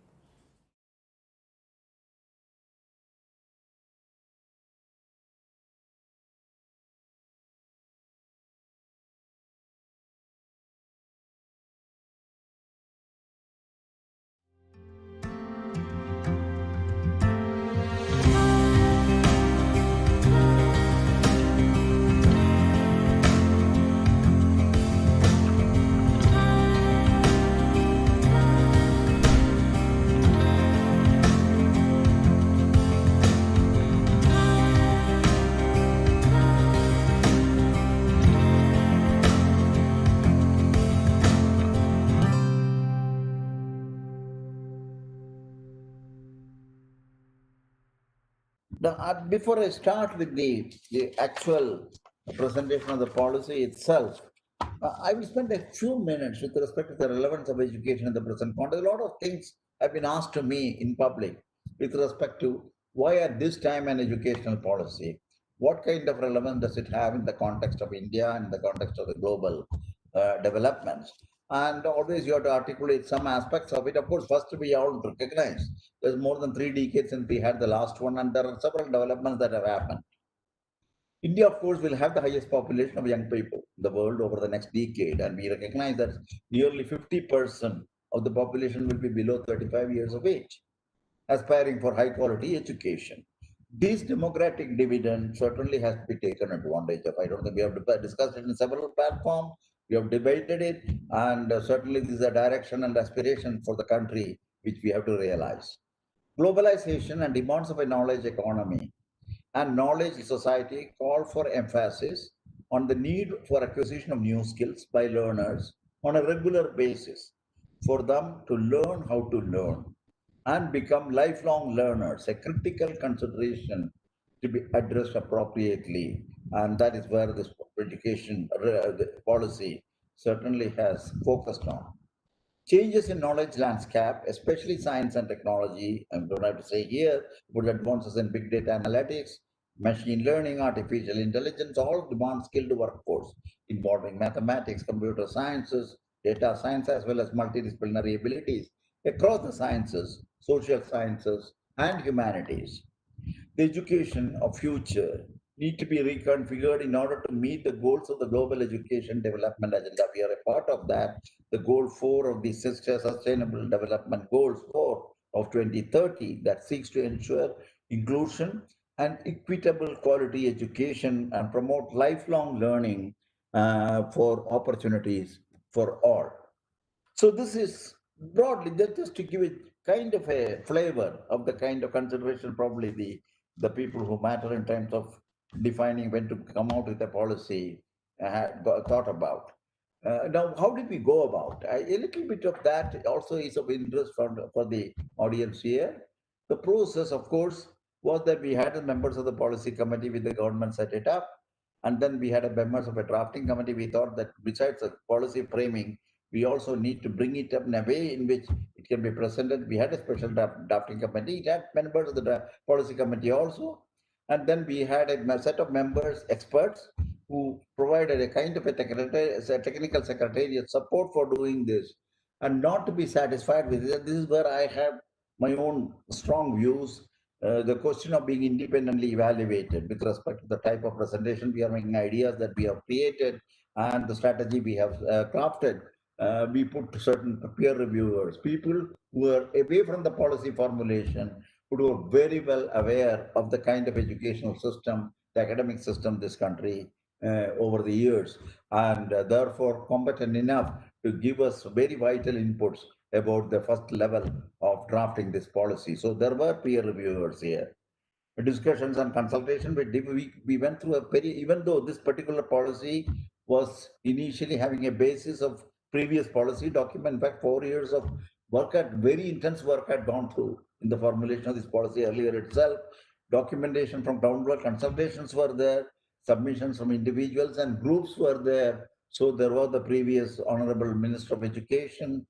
Now, before I start with the actual presentation of the policy itself, I will spend a few minutes with respect to the relevance of education in the present context. A lot of things have been asked to me in public with respect to why at this time an educational policy, what kind of relevance does it have in the context of India and the context of the global developments. And always you have to articulate some aspects of it. Of course, first we all recognize there's more than 3 decades since we had the last one, and there are several developments that have happened. India, of course, will have the highest population of young people in the world over the next decade, and we recognize that nearly 50% of the population will be below 35 years of age, aspiring for high quality education. This democratic dividend certainly has to be taken advantage of. I don't think we have discussed it in several platforms. We have debated it, and certainly this is a direction and aspiration for the country which we have to realize. Globalization and demands of a knowledge economy and knowledge society call for emphasis on the need for acquisition of new skills by learners on a regular basis for them to learn how to learn and become lifelong learners, a critical consideration to be addressed appropriately. And that is where this education policy certainly has focused on. Changes in knowledge landscape, especially science and technology, I don't have to say here, but advances in big data analytics, machine learning, artificial intelligence, all demand skilled workforce involving mathematics, computer sciences, data science, as well as multidisciplinary abilities across the sciences, social sciences, and humanities. The education of future need to be reconfigured in order to meet the goals of the global education development agenda. We are a part of that. The goal 4 of the Sustainable Development Goals 4 of 2030 that seeks to ensure inclusion and equitable quality education and promote lifelong learning for opportunities for all. So this is broadly just to give it kind of a flavor of the kind of consideration probably the people who matter in terms of defining when to come out with a policy thought about. Now, how did we go about? A little bit of that also is of interest for the audience here. The process, of course, was that we had the members of the policy committee with the government set it up. And then we had a members of a drafting committee. We thought that besides the policy framing, we also need to bring it up in a way in which it can be presented. We had a special drafting committee. It had members of the policy committee also. And then we had a set of members, experts, who provided a kind of a technical secretariat support for doing this. And not to be satisfied with it, this is where I have my own strong views. The question of being independently evaluated with respect to the type of presentation we are making, ideas that we have created, and the strategy we have crafted. We put certain peer reviewers, people who are away from the policy formulation, who are very well aware of the kind of educational system, the academic system this country over the years, and therefore competent enough to give us very vital inputs about the first level of drafting this policy. So there were peer reviewers here. Discussions and consultation, we went through a even though this particular policy was initially having a basis of previous policy document, in fact, 4 years of work, very intense work had gone through in the formulation of this policy earlier itself. Documentation from downward, consultations were there, submissions from individuals and groups were there. So there was the previous Honorable Minister of Education.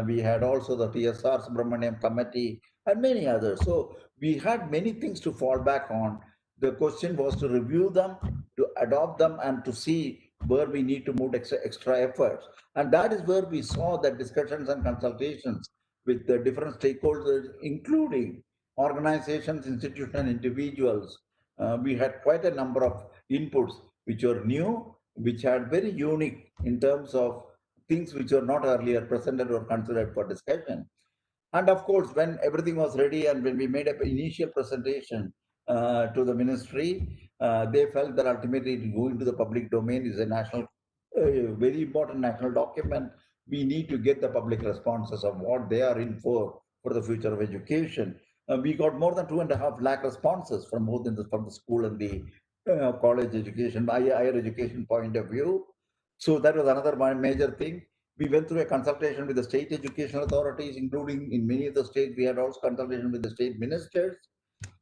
We had also the TSR Subramaniam Committee and many others. So we had many things to fall back on. The question was to review them, to adopt them, and to see where we need to move extra efforts. And that is where we saw that discussions and consultations with the different stakeholders, including organizations, institutions, and individuals. We had quite a number of inputs which were new, which had very unique in terms of things which were not earlier presented or considered for discussion. And of course, when everything was ready and when we made an initial presentation to the ministry, they felt that ultimately to go into the public domain is a national, very important national document. We need to get the public responses of what they are in for the future of education. We got more than 2.5 lakh responses from both from the school and the college education, higher education point of view. So that was another major thing. We went through a consultation with the state educational authorities, including in many of the states, we had also consultation with the state ministers.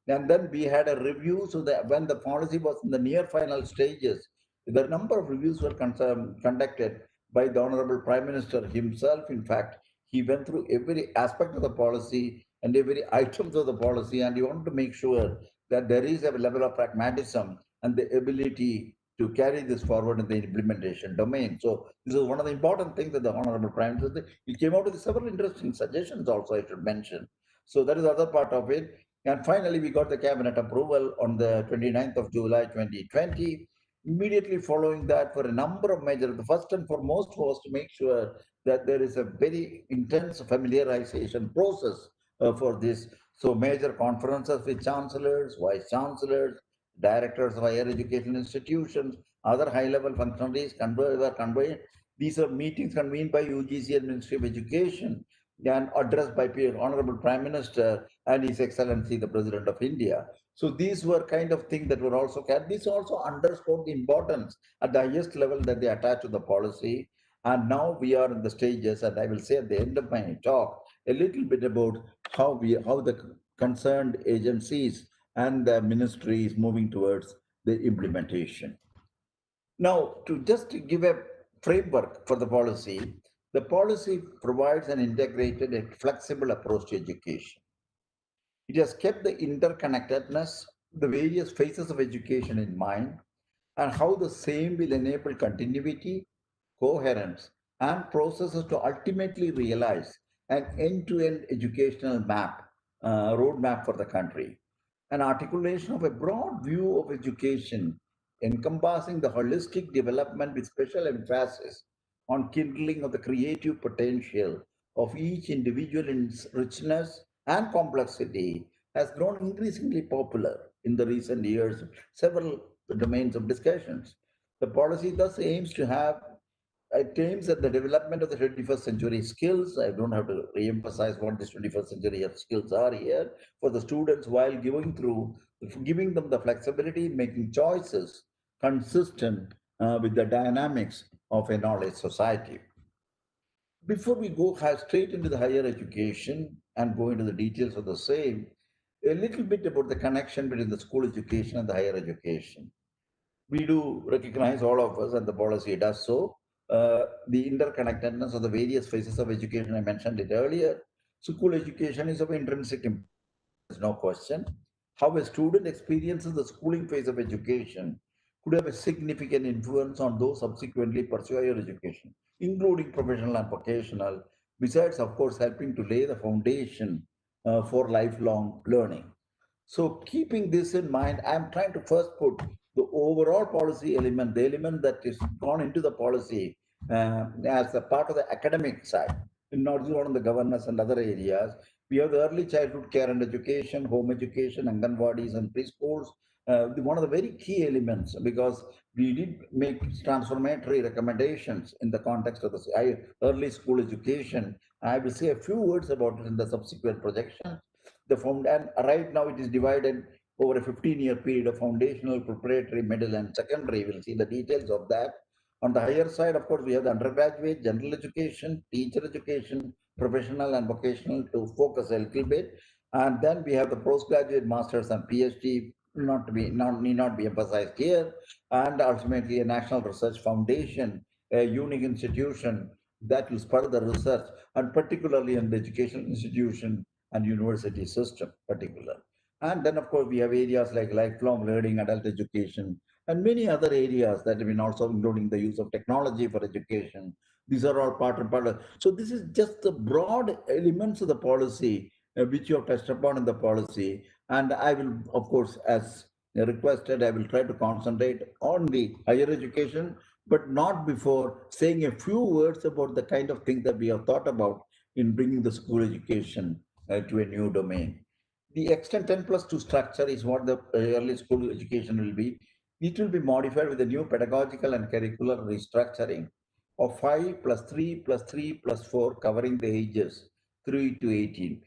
And then we had a review so that when the policy was in the near final stages, the number of reviews were conducted by the Honorable Prime Minister himself. In fact, he went through every aspect of the policy and every items of the policy, and he wanted to make sure that there is a level of pragmatism and the ability to carry this forward in the implementation domain. So this is one of the important things that the Honorable Prime Minister, he came out with several interesting suggestions also, I should mention. So that is the other part of it. And finally, we got the cabinet approval on the 29th of July 2020. Immediately following that, for a number of measures, the first and foremost was to make sure that there is a very intense familiarization process for this. So major conferences with chancellors, vice chancellors, directors of higher education institutions, other high-level functionaries were convened. These are meetings convened by UGC and Ministry of Education and addressed by Honorable Prime Minister and His Excellency the President of India. So these were kind of things that were also carried. This also underscored the importance at the highest level that they attach to the policy. And now we are in the stages, and I will say at the end of my talk a little bit about how the concerned agencies and the ministry is moving towards the implementation. Now, to just give a framework for the policy provides an integrated and flexible approach to education. It has kept the interconnectedness, the various phases of education in mind, and how the same will enable continuity, coherence, and processes to ultimately realize an end-to-end educational roadmap for the country. An articulation of a broad view of education encompassing the holistic development with special emphasis on kindling of the creative potential of each individual in its richness and complexity has grown increasingly popular in the recent years, several domains of discussions. The policy thus aims to have it aims at the development of the 21st century skills. I don't have to re-emphasize what these 21st century skills are here for the students while giving them the flexibility, making choices consistent with the dynamics of a knowledge society. Before we go straight into the higher education and go into the details of the same, a little bit about the connection between the school education and the higher education. We do recognize, all of us, and the policy does so, the interconnectedness of the various phases of education. I mentioned it earlier. School education is of intrinsic importance, there's no question. How a student experiences the schooling phase of education could have a significant influence on those subsequently pursue higher education, including professional and vocational, besides, of course, helping to lay the foundation for lifelong learning. So keeping this in mind, I'm trying to first put the overall policy element, the element that is gone into the policy as a part of the academic side, not just on the governance and other areas. We have the early childhood care and education, home education, Anganwadis and preschools. One of the very key elements, because we did make transformatory recommendations in the context of the early school education. I will say a few words about it in the subsequent projection. And right now it is divided over a 15-year period of foundational, preparatory, middle, and secondary. We'll see the details of that. On the higher side, of course, we have the undergraduate, general education, teacher education, professional and vocational to focus a little bit. And then we have the postgraduate, masters, and PhD, need not be emphasized here. And ultimately, a national research foundation a unique institution that will spur the research, and particularly in the educational institution and university system particular. And then, of course, we have areas like lifelong learning, adult education, and many other areas that have been also including the use of technology for education. These are all part and part of. So this is just the broad elements of the policy which you have touched upon in the policy. And I will, of course, as requested, I will try to concentrate on the higher education, but not before saying a few words about the kind of things that we have thought about in bringing the school education to a new domain. The extent 10 plus 2 structure is what the early school education will be. It will be modified with a new pedagogical and curricular restructuring of 5 plus 3 plus 3 plus 4 covering the ages 3 to 18.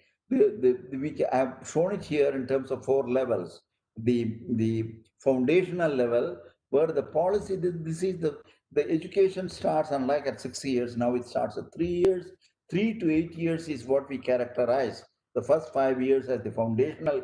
I have shown it here in terms of 4 levels. The foundational level where the policy, this is the education starts unlike at 6 years, now it starts at 3 years. 3 to 8 years is what we characterize the first 5 years as the foundational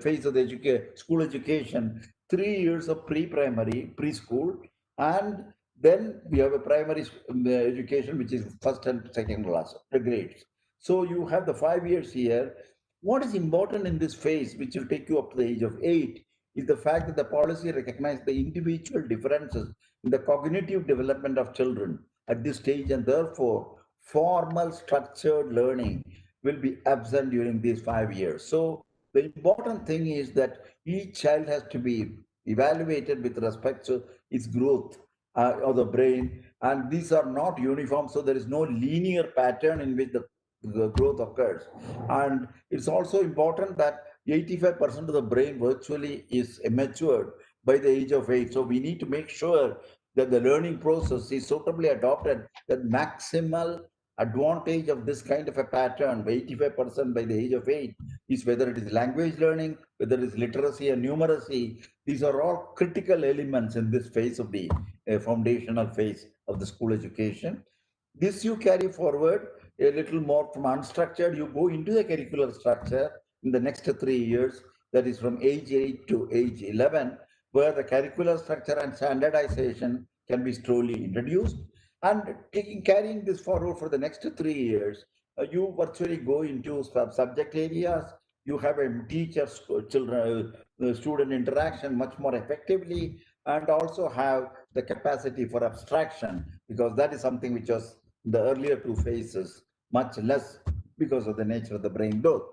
phase of the school education, 3 years of pre-primary, preschool, and then we have a primary education, which is first and second class, the grades. So you have the 5 years here. What is important in this phase, which will take you up to the age of 8, is the fact that the policy recognizes the individual differences in the cognitive development of children at this stage, and therefore formal structured learning will be absent during these 5 years. So the important thing is that each child has to be evaluated with respect to its growth of the brain, and these are not uniform, so there is no linear pattern in which the growth occurs. And it's also important that 85% of the brain virtually is matured by the age of 8. So we need to make sure that the learning process is suitably adopted, that maximal advantage of this kind of a pattern by 85% by the age of 8 is whether it is language learning, whether it is literacy and numeracy. These are all critical elements in this phase of the foundational phase of the school education. This you carry forward a little more from unstructured, you go into the curricular structure in the next 3 years, that is from age 8 to age 11, where the curricular structure and standardization can be slowly introduced. And carrying this forward for the next 3 years, you virtually go into subject areas. You have a teacher children student interaction much more effectively, and also have the capacity for abstraction, because that is something which was the earlier 2 phases much less because of the nature of the brain growth.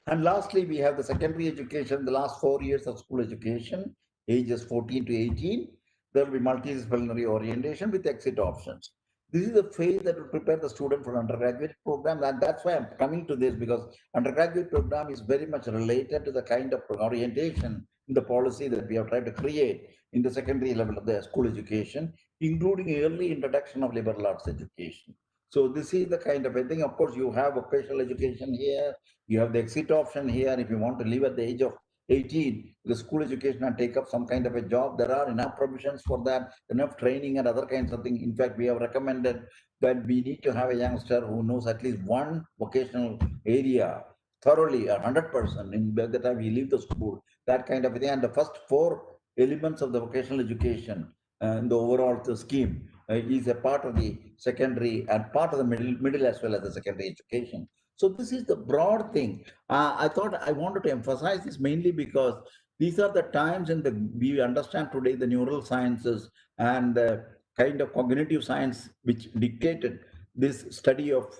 And lastly, we have the secondary education, the last 4 years of school education, ages 14 to 18. There will be multidisciplinary orientation with exit options. This is the phase that will prepare the student for undergraduate program, and that's why I'm coming to this, because undergraduate program is very much related to the kind of orientation in the policy that we have tried to create in the secondary level of the school education, including early introduction of liberal arts education. So this is the kind of a thing. Of course, you have vocational education here, you have the exit option here. If you want to leave at the age of 18, the school education and take up some kind of a job, there are enough provisions for that, enough training and other kinds of things. In fact, we have recommended that we need to have a youngster who knows at least one vocational area thoroughly, 100% in by the time he leaves the school, that kind of a thing. And the first 4 elements of the vocational education in the overall scheme is a part of the secondary and part of the middle as well as the secondary education. So this is the broad thing. I thought I wanted to emphasize this mainly because these are the times in the we understand today the neural sciences and the kind of cognitive science which dictated this study of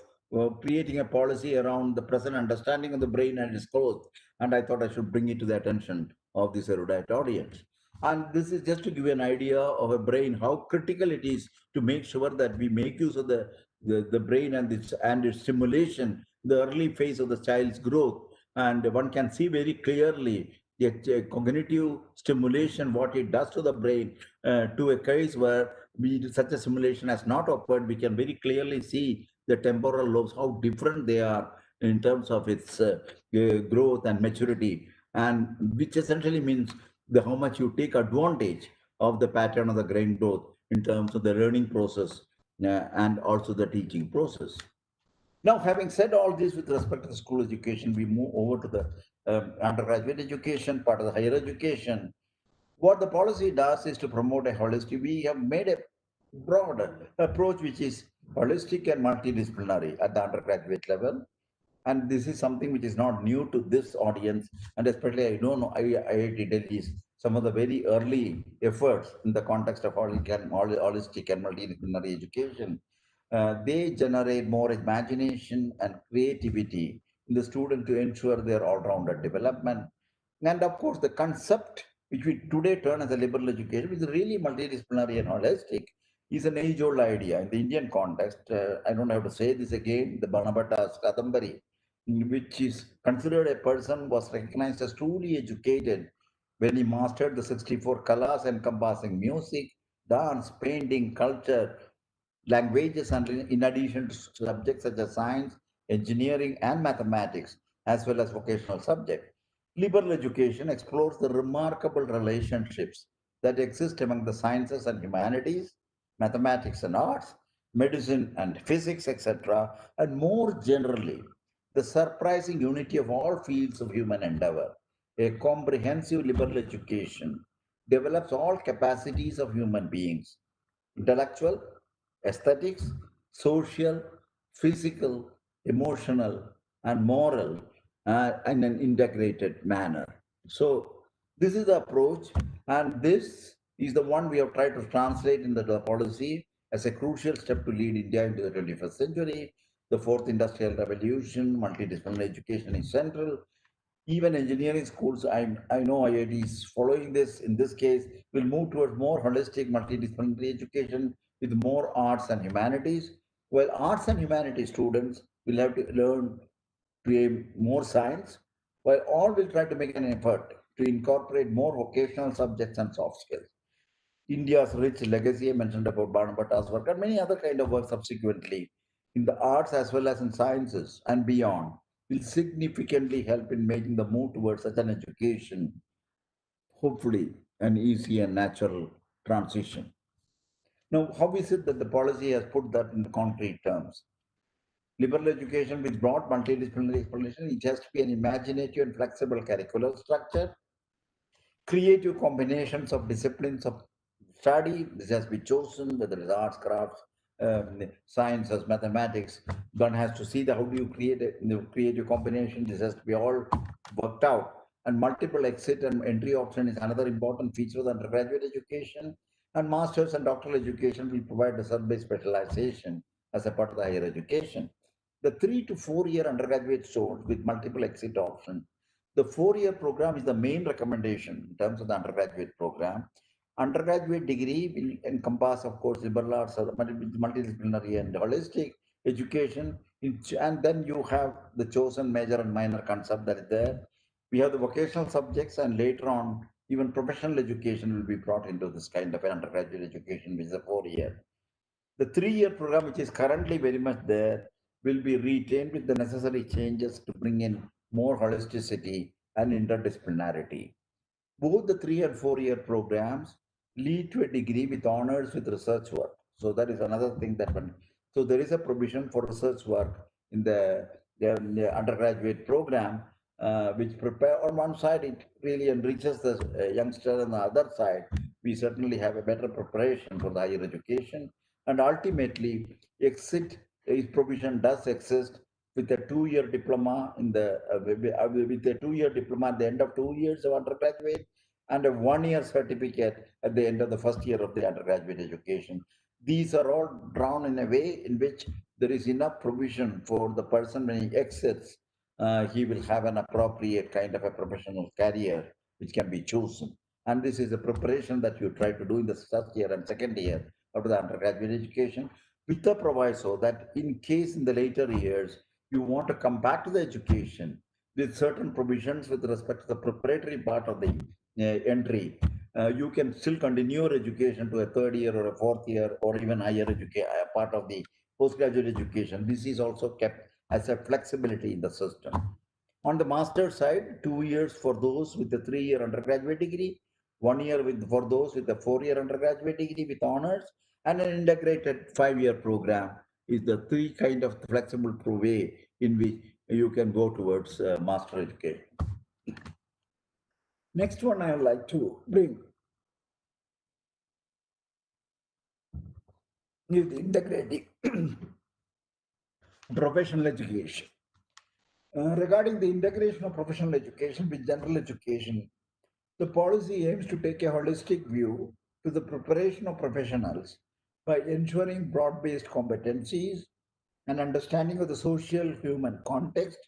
creating a policy around the present understanding of the brain and its growth. And I thought I should bring it to the attention of this erudite audience. And this is just to give you an idea of a brain, how critical it is to make sure that we make use of the brain and its stimulation, the early phase of the child's growth. And one can see very clearly the cognitive stimulation, what it does to the brain, to a case where such a simulation has not occurred. We can very clearly see the temporal lobes, how different they are in terms of its growth and maturity, and which essentially means how much you take advantage of the pattern of the brain growth in terms of the learning process and also the teaching process. Now, having said all this with respect to the school education, we move over to the undergraduate education, part of the higher education. What the policy does is to promote a holistic. We have made a broad approach which is holistic and multidisciplinary at the undergraduate level. And this is something which is not new to this audience, and especially I don't know IIT Delhi's some of the very early efforts in the context of holistic and multidisciplinary education. They generate more imagination and creativity in the student to ensure their all-rounded development. And of course, the concept which we today term as a liberal education, which is really multidisciplinary and holistic, is an age-old idea in the Indian context. I don't have to say this again. The Banabhata's Kadambari, which is considered a person was recognized as truly educated when he mastered the 64 kalas encompassing music, dance, painting, culture, languages, and in addition to subjects such as science, engineering, and mathematics, as well as vocational subjects. Liberal education explores the remarkable relationships that exist among the sciences and humanities, mathematics and arts, medicine and physics, etc., and more generally, the surprising unity of all fields of human endeavor. A comprehensive liberal education develops all capacities of human beings: intellectual, aesthetics, social, physical, emotional, and moral in an integrated manner. So, this is the approach, and this is the one we have tried to translate into the policy as a crucial step to lead India into the 21st century. The fourth industrial revolution, multidisciplinary education is central. Even engineering schools, I know IITs following this, in this case, will move towards more holistic multidisciplinary education with more arts and humanities, while arts and humanities students will have to learn to aim more science, while all will try to make an effort to incorporate more vocational subjects and soft skills. India's rich legacy, I mentioned about Banabhata's work and many other kind of work subsequently in the arts as well as in sciences and beyond, will significantly help in making the move towards such an education, hopefully an easy and natural transition. Now, how is it that the policy has put that in concrete terms? Liberal education with broad multidisciplinary exploration, it has to be an imaginative and flexible curricular structure, creative combinations of disciplines of study. This has been chosen, whether it's arts, crafts, sciences, mathematics. One has to see how do you create a creative combination. This has to be all worked out. And multiple exit and entry option is another important feature of the undergraduate education. And master's and doctoral education will provide a sub-based specialization as a part of the higher education. The 3 to 4 year undergraduate course with multiple exit options, the 4 year program is the main recommendation in terms of the undergraduate program. Undergraduate degree will encompass, of course, liberal arts, multidisciplinary and holistic education. And then you have the chosen major and minor concept that is there. We have the vocational subjects, and later on, even professional education will be brought into this kind of an undergraduate education, which is a 4 year. The 3 year program, which is currently very much there, will be retained with the necessary changes to bring in more holisticity and interdisciplinarity. Both the 3 and 4 year programs lead to a degree with honors with research work. So that is another thing that one. So there is a provision for research work in the undergraduate program, which prepare on one side it really enriches the youngster, on the other side we certainly have a better preparation for the higher education, and ultimately exit provision does exist with a 2 year diploma in the with a 2 year diploma at the end of 2 years of undergraduate, and a 1 year certificate at the end of the first year of the undergraduate education. These are all drawn in a way in which there is enough provision for the person when he exits, he will have an appropriate kind of a professional career which can be chosen. And this is a preparation that you try to do in the first year and second year of the undergraduate education, with the proviso that in case in the later years you want to come back to the education with certain provisions with respect to the preparatory part of the entry, you can still continue your education to a third year or a fourth year or even higher education part of the postgraduate education. This is also kept as a flexibility in the system. On the master's side, 2 years for those with the 3 year undergraduate degree, 1 year for those with the 4 year undergraduate degree with honors, and an integrated 5 year program is the three kind of flexible way in which you can go towards master education. Next one I would like to bring is integrating professional education. Regarding the integration of professional education with general education, the policy aims to take a holistic view to the preparation of professionals by ensuring broad based competencies and understanding of the social human context,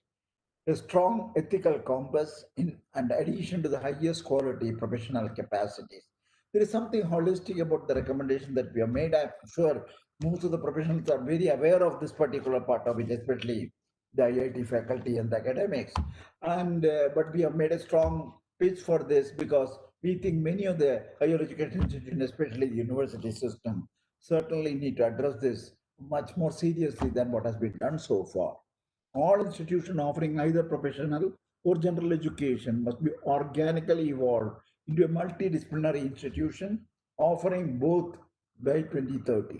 a strong ethical compass in and addition to the highest quality professional capacities. There is something holistic about the recommendation that we have made. I'm sure most of the professionals are very aware of this particular part of it, especially the IIT faculty and the academics. And but we have made a strong pitch for this because we think many of the higher education institutions, especially the university system, certainly need to address this much more seriously than what has been done so far. All institutions offering either professional or general education must be organically evolved into a multidisciplinary institution offering both by 2030.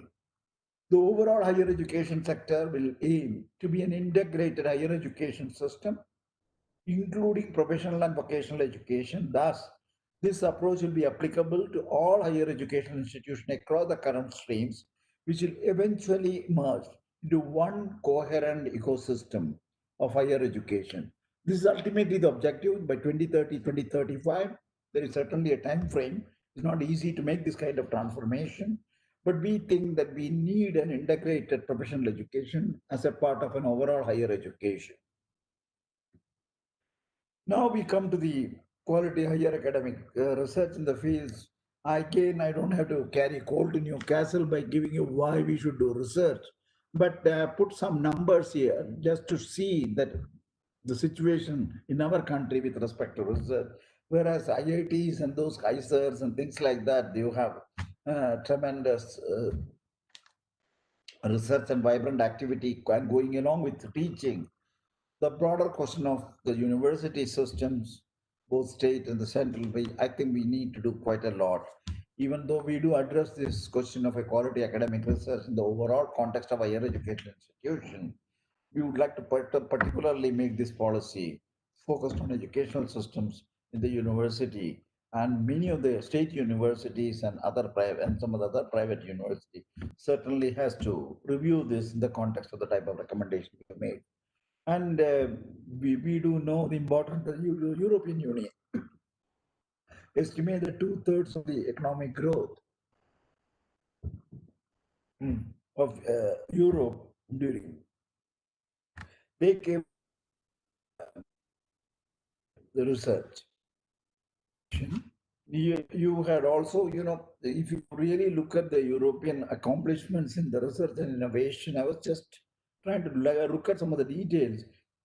The overall higher education sector will aim to be an integrated higher education system, including professional and vocational education. Thus, this approach will be applicable to all higher education institutions across the current streams, which will eventually merge into one coherent ecosystem of higher education. This is ultimately the objective by 2030, 2035. There is certainly a time frame. It's not easy to make this kind of transformation, but we think that we need an integrated professional education as a part of an overall higher education. Now we come to the quality higher academic research in the fields. Again, I don't have to carry coal to Newcastle by giving you why we should do research, but put some numbers here just to see that the situation in our country with respect to research. Whereas IITs and those ISERs and things like that, you have tremendous research and vibrant activity going along with teaching. The broader question of the university systems, both state and the central, I think we need to do quite a lot. Even though we do address this question of a quality academic research in the overall context of higher education institution, we would like to particularly make this policy focused on educational systems in the university, and many of the state universities and other private and some of the other private universities certainly has to review this in the context of the type of recommendation we made. And we do know the importance of the European Union estimate that two-thirds of the economic growth of Europe during they came the research. You had also, if you really look at the European accomplishments in the research and innovation, I was just trying to look at some of the details.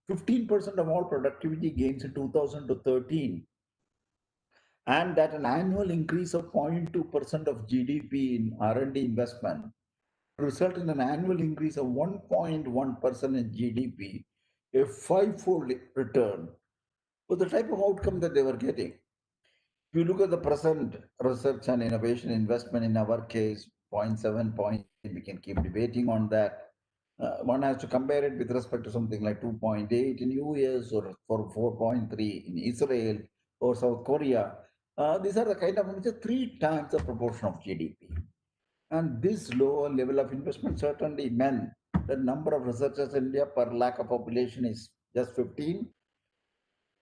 15% of all productivity gains in 2013, and that an annual increase of 0.2% of GDP in R&D investment result in an annual increase of 1.1% in GDP, a five-fold return for the type of outcome that they were getting. If you look at the present research and innovation investment in our case, 0.7 point, we can keep debating on that. One has to compare it with respect to something like 2.8 in US or for 4.3 in Israel or South Korea. These are the kind of which are 3 times the proportion of GDP. And this lower level of investment certainly meant the number of researchers in India per lakh of population is just 15.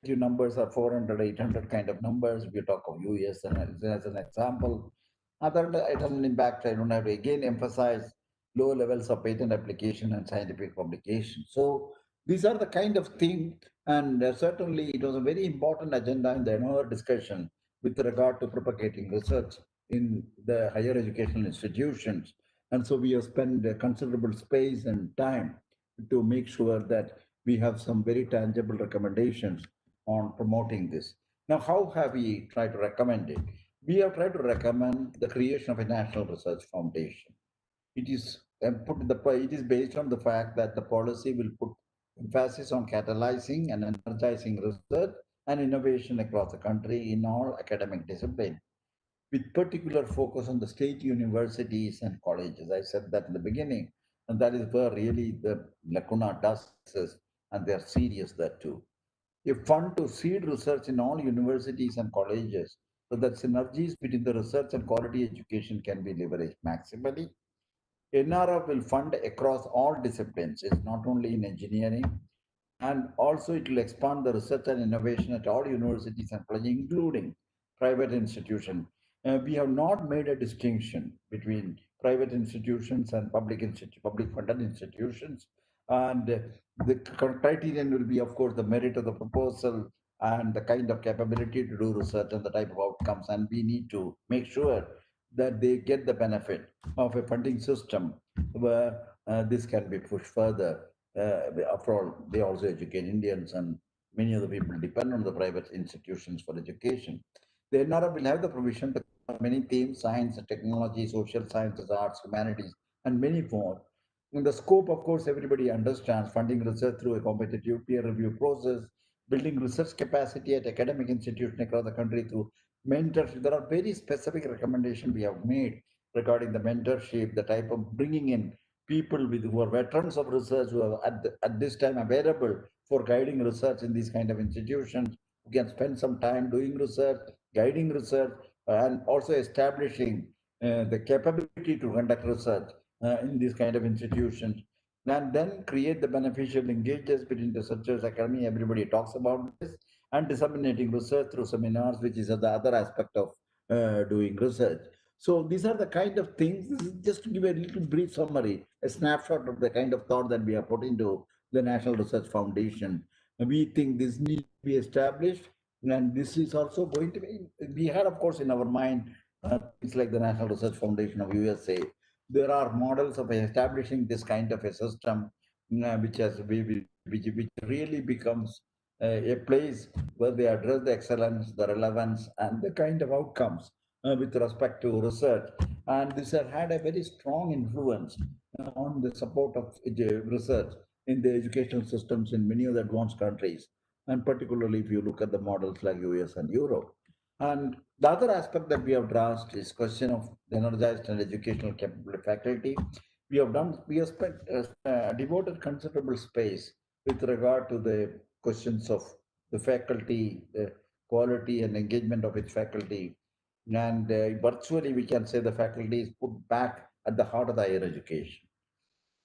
Your numbers are 400, 800 kind of numbers. If you talk of US as an example, other items impact, I don't have to again emphasize low levels of patent application and scientific publication. So these are the kind of thing, and certainly it was a very important agenda in the another discussion with regard to propagating research in the higher educational institutions. And so we have spent a considerable space and time to make sure that we have some very tangible recommendations on promoting this. Now, how have we tried to recommend it? We have tried to recommend the creation of a national research foundation. It is it is based on the fact that the policy will put emphasis on catalyzing and energizing research and innovation across the country in all academic disciplines, with particular focus on the state universities and colleges. I said that in the beginning, and that is where really the lacuna does exist, and they're serious there too. A fund to seed research in all universities and colleges so that synergies between the research and quality education can be leveraged maximally. NRF will fund across all disciplines. It's not only in engineering, and also it will expand the research and innovation at all universities and colleges, including private institutions. We have not made a distinction between private institutions and public funded institutions. And the criterion will be, of course, the merit of the proposal and the kind of capability to do research and the type of outcomes. And we need to make sure that they get the benefit of a funding system where this can be pushed further. After all, they also educate Indians, and many of the people depend on the private institutions for education. The NRF will have the provision to cover many themes: science, technology, social sciences, arts, humanities, and many more. In the scope, of course, everybody understands funding research through a competitive peer review process, building research capacity at academic institutions across the country through mentorship. There are very specific recommendations we have made regarding the mentorship, the type of bringing in people with who are veterans of research, who are at this time available for guiding research in these kind of institutions, who can spend some time doing research, guiding research, and also establishing the capability to conduct research in these kind of institutions, and then create the beneficial linkages between researchers, academy, everybody talks about this, and disseminating research through seminars, which is the other aspect of doing research. So these are the kind of things. This is just to give a little brief summary, a snapshot of the kind of thought that we have put into the National Research Foundation. We think this needs to be established, and this is also going to be. We had, of course, in our mind things like the National Research Foundation of USA. There are models of establishing this kind of a system, which really becomes a place where they address the excellence, the relevance, and the kind of outcomes with respect to research. And this has had a very strong influence on the support of research in the educational systems in many of the advanced countries, and particularly if you look at the models like US and Europe. And the other aspect that we have addressed is question of energized and educational capable faculty. We have spent devoted considerable space with regard to the questions of the faculty, the quality and engagement of its faculty. And virtually, we can say the faculty is put back at the heart of the higher education.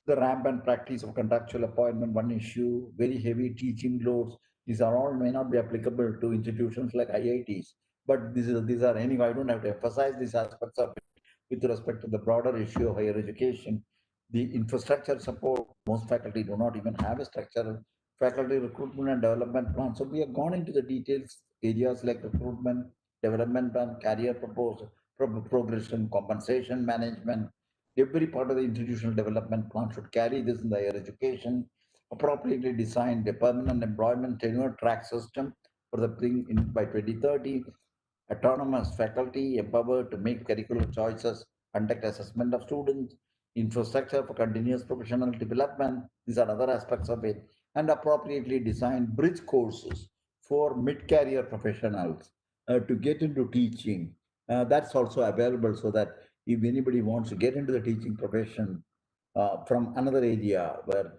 The rampant practice of contractual appointment, one issue, very heavy teaching loads, these are all may not be applicable to institutions like IITs. But these are anyway, I don't have to emphasize these aspects of it with respect to the broader issue of higher education. The infrastructure support, most faculty do not even have a structural faculty recruitment and development plan. So we have gone into the details areas like recruitment, development plan, career proposal, progression, compensation management. Every part of the institutional development plan should carry this in the higher education. Appropriately designed a permanent employment tenure track system for the thing in by 2030. Autonomous faculty empowered to make curricular choices, conduct assessment of students, infrastructure for continuous professional development. These are other aspects of it. And appropriately designed bridge courses for mid-career professionals to get into teaching. That's also available so that if anybody wants to get into the teaching profession from another area where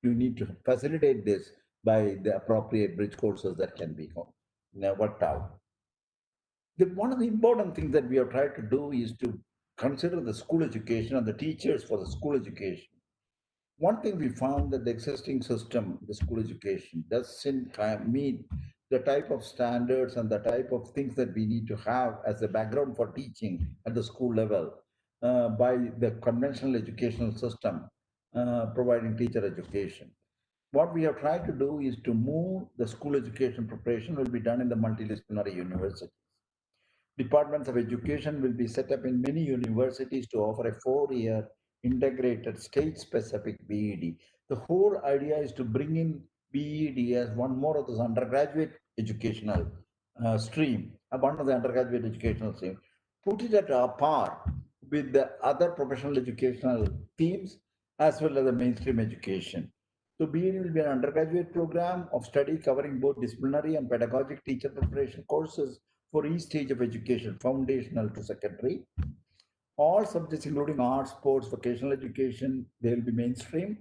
you need to facilitate this by the appropriate bridge courses that can be worked out. One of the important things that we have tried to do is to consider the school education and the teachers for the school education. One thing we found that the existing system, the school education, doesn't meet the type of standards and the type of things that we need to have as a background for teaching at the school level by the conventional educational system providing teacher education. What we have tried to do is to move the school education preparation will be done in the multidisciplinary university. Departments of education will be set up in many universities to offer a 4-year integrated state-specific BEd. The whole idea is to bring in BEd as one more of those undergraduate educational stream, one of the undergraduate educational stream, put it at a par with the other professional educational themes as well as the mainstream education. So BEd will be an undergraduate program of study covering both disciplinary and pedagogic teacher preparation courses for each stage of education, foundational to secondary. All subjects, including arts, sports, vocational education, they will be mainstream.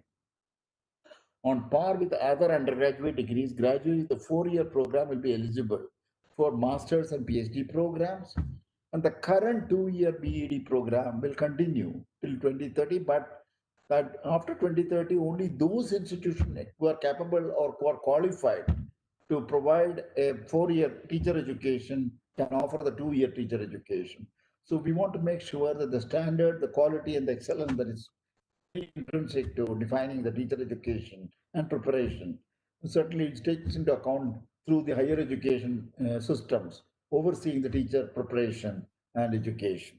On par with other undergraduate degrees, gradually the 4-year program will be eligible for master's and PhD programs. And the current 2-year BEd program will continue till 2030, but that after 2030, only those institutions who are capable or who are qualified to provide a 4-year teacher education can offer the 2-year teacher education. So we want to make sure that the standard, the quality, and the excellence that is intrinsic to defining the teacher education and preparation. Certainly, it takes into account through the higher education systems overseeing the teacher preparation and education.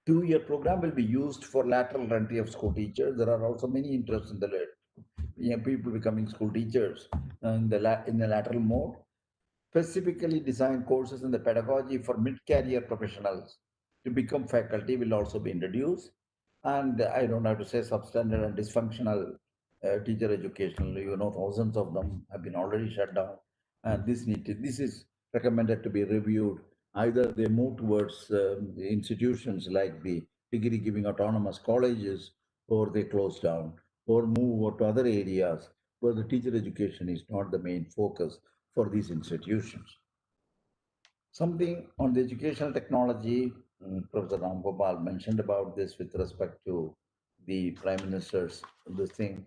2-year program will be used for lateral entry of school teachers. There are also many interests in the people becoming school teachers in the lateral mode. Specifically designed courses in the pedagogy for mid-career professionals to become faculty will also be introduced. And I don't have to say substandard and dysfunctional teacher educational, thousands of them have been already shut down. And this is recommended to be reviewed. Either they move towards institutions like the degree giving autonomous colleges, or they close down, or move over to other areas where the teacher education is not the main focus for these institutions. Something on the educational technology, Professor Ram Gopal mentioned about this with respect to the Prime Minister's this thing.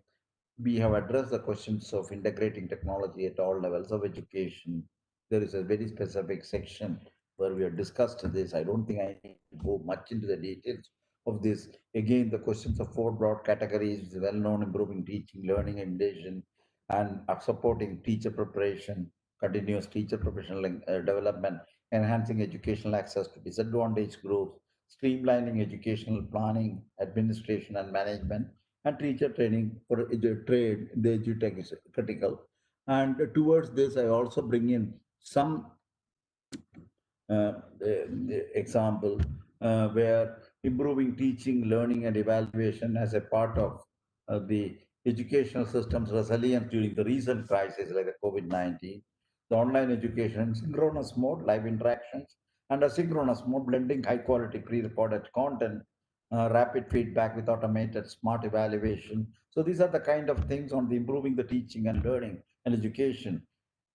We have addressed the questions of integrating technology at all levels of education. There is a very specific section where we have discussed this. I don't think I need to go much into the details of this. Again, the questions of 4 broad categories, well known: improving teaching, learning, imitation, and supporting teacher preparation, continuous teacher professional development, enhancing educational access to disadvantaged groups, streamlining educational planning, administration, and management, and teacher training for trade. The edutech is critical. And towards this, I also bring in some example where improving teaching, learning, and evaluation as a part of the educational system's resilience during the recent crisis like the COVID-19, the online education, synchronous mode, live interactions, and asynchronous mode, blending high quality pre-recorded content, rapid feedback with automated smart evaluation. So these are the kind of things on the improving the teaching and learning and education.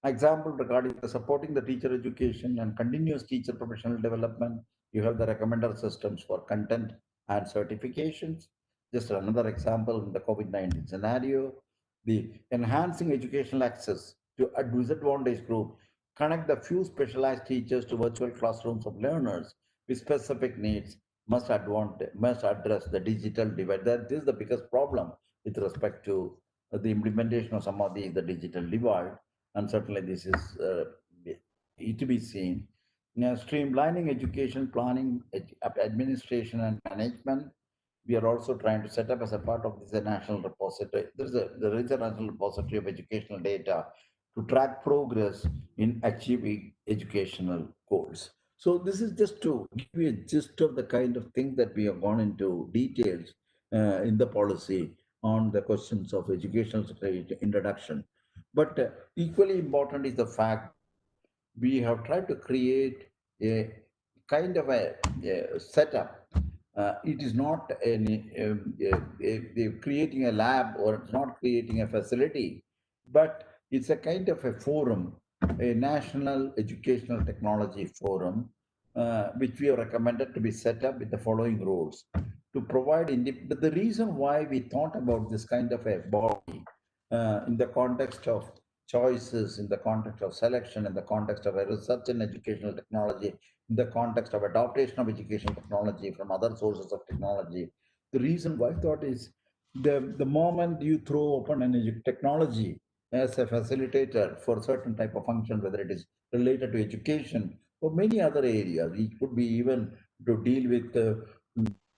Example regarding the supporting the teacher education and continuous teacher professional development, you have the recommender systems for content and certifications. Just another example in the COVID-19 scenario, the enhancing educational access to a disadvantaged group, connect the few specialized teachers to virtual classrooms of learners with specific needs, must address the digital divide. That is the biggest problem with respect to the implementation of some of the digital divide, and certainly this is to be seen. Now, streamlining education planning, administration, and management. We are also trying to set up as a part of this a national repository. There is a national repository of educational data to track progress in achieving educational goals. So this is just to give you a gist of the kind of thing that we have gone into details in the policy on the questions of educational introduction. But equally important is the fact we have tried to create a kind of a setup. It is not creating a lab, or it's not creating a facility, but it's a kind of a forum, a national educational technology forum, which we have recommended to be set up with the following rules to provide. The reason why we thought about this kind of a body in the context of choices, in the context of selection, in the context of research and educational technology, in the context of adaptation of educational technology from other sources of technology. The reason why I thought is the moment you throw open an technology as a facilitator for certain type of function, whether it is related to education or many other areas, it could be even to deal with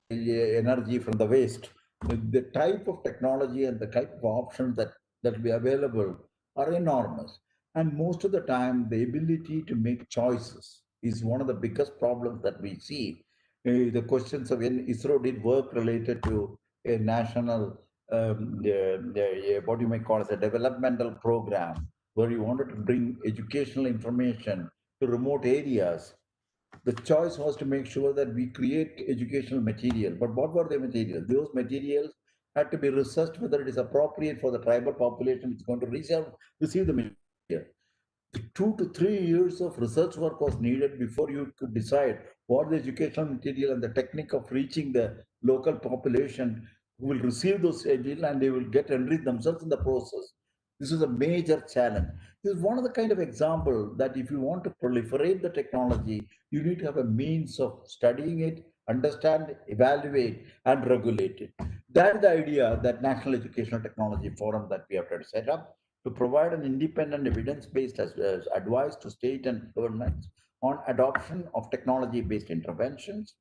energy from the waste. The type of technology and the type of options that will be available are enormous. And most of the time, the ability to make choices is one of the biggest problems that we see. The questions of when ISRO did work related to a national, what you may call as a developmental program, where you wanted to bring educational information to remote areas. The choice was to make sure that we create educational material. But what were the materials? Those materials had to be researched whether it is appropriate for the tribal population which is going to receive the material. 2 to 3 years of research work was needed before you could decide what the educational material and the technique of reaching the local population who will receive those material, and they will get enriched themselves in the process. This is a major challenge. This is one of the kind of example that if you want to proliferate the technology, you need to have a means of studying it, understand, evaluate, and regulate it. That is the idea that National Educational Technology Forum that we have tried to set up to provide an independent evidence-based advice to state and governments on adoption of technology-based interventions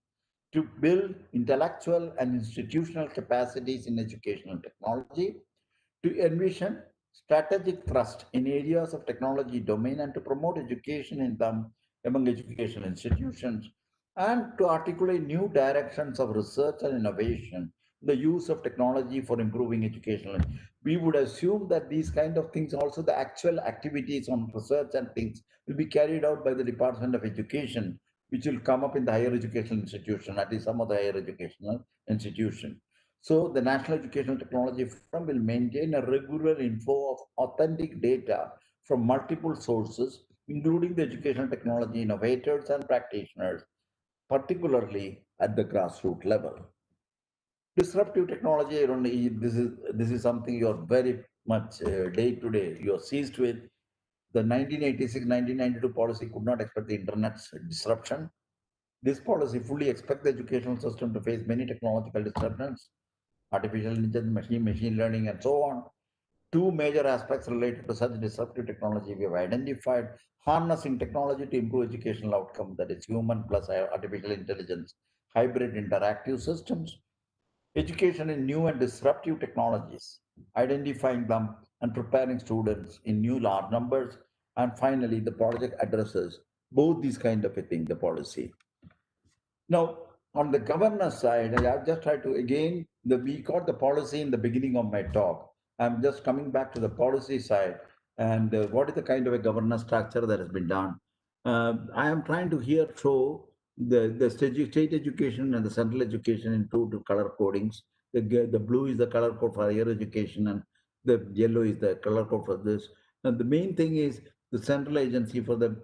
to build intellectual and institutional capacities in educational technology, to envision strategic thrust in areas of technology domain and to promote education in them among educational institutions, and to articulate new directions of research and innovation, the use of technology for improving education. We would assume that these kind of things, also the actual activities on research and things, will be carried out by the Department of Education, which will come up in the higher educational institution, at least some of the higher educational institution. So the National Educational Technology Forum will maintain a regular inflow of authentic data from multiple sources, including the educational technology innovators and practitioners, particularly at the grassroots level. Disruptive technology, this is something you're very much day to day, you're seized with. The 1986-1992 policy could not expect the internet's disruption. This policy fully expects the educational system to face many technological disruptions, artificial intelligence, machine learning, and so on. Two major aspects related to such disruptive technology we have identified: harnessing technology to improve educational outcome, that is human plus artificial intelligence, hybrid interactive systems, education in new and disruptive technologies, identifying them and preparing students in new large numbers. And finally, the project addresses both these kind of a thing, the policy. Now, on the governance side, I've just tried to, again, we got the policy in the beginning of my talk. I'm just coming back to the policy side and what is the kind of a governance structure that has been done. I am trying to here show the state education and the central education in two color codings. The blue is the color code for higher education and the yellow is the color code for this. And the main thing is the central agency for the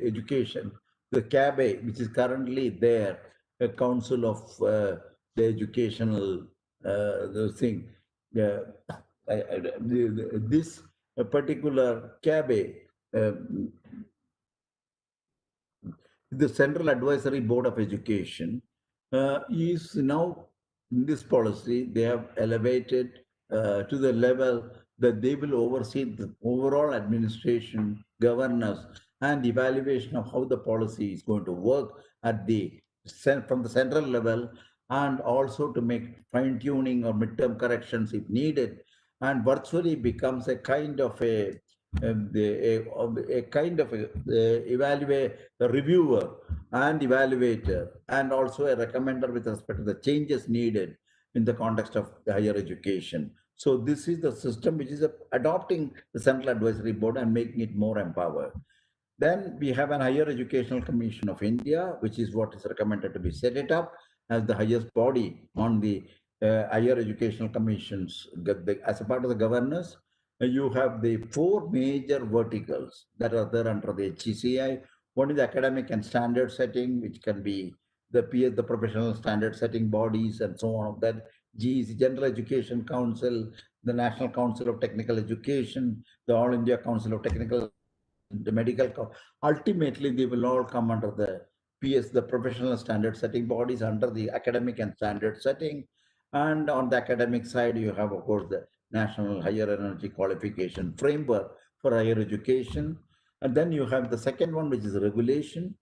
education, the CABE, which is currently there, a council of the educational the thing. Uh, this particular CABE, the Central Advisory Board of Education, is now in this policy, they have elevated to the level that they will oversee the overall administration, governance, and evaluation of how the policy is going to work at the from the central level, and also to make fine tuning or midterm corrections if needed, and virtually becomes a kind of a kind of a reviewer and evaluator, and also a recommender with respect to the changes needed in the context of the higher education. So this is the system which is adopting the Central Advisory Board and making it more empowered. Then we have an Higher Educational Commission of India, which is what is recommended to be set it up as the highest body on the higher educational commissions. As a part of the governance, you have the four major verticals that are there under the HECI. One is academic and standard setting, which can be the PS, the professional standard setting bodies, and so on. That GEC, General Education Council, the National Council of Technical Education, the All India Council of Technical, the medical. Ultimately, they will all come under the PS, the professional standard setting bodies, under the academic and standard setting. And on the academic side, you have, of course, the National Higher Energy Qualification Framework for higher education. And then you have the second one, which is regulation,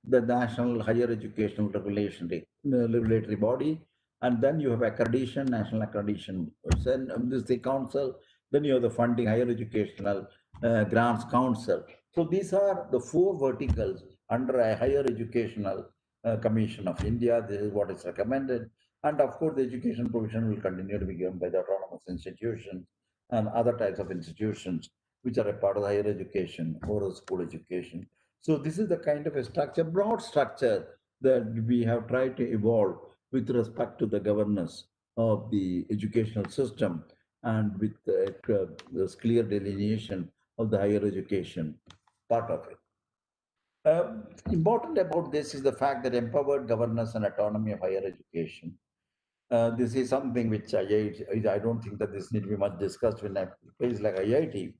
the National Higher Educational Regulatory Body. And then you have accreditation, National Accreditation, this is the council. Then you have the funding, Higher Educational Grants Council. So these are the four verticals under a Higher Educational Commission of India. This is what is recommended. And of course, the education provision will continue to be given by the autonomous institutions and other types of institutions which are a part of the higher education or school education. So this is the kind of a structure, broad structure, that we have tried to evolve with respect to the governance of the educational system, and with this clear delineation of the higher education part of it. Important about this is the fact that empowered governance and autonomy of higher education. This is something which I don't think that this needs to be much discussed when a place like IIT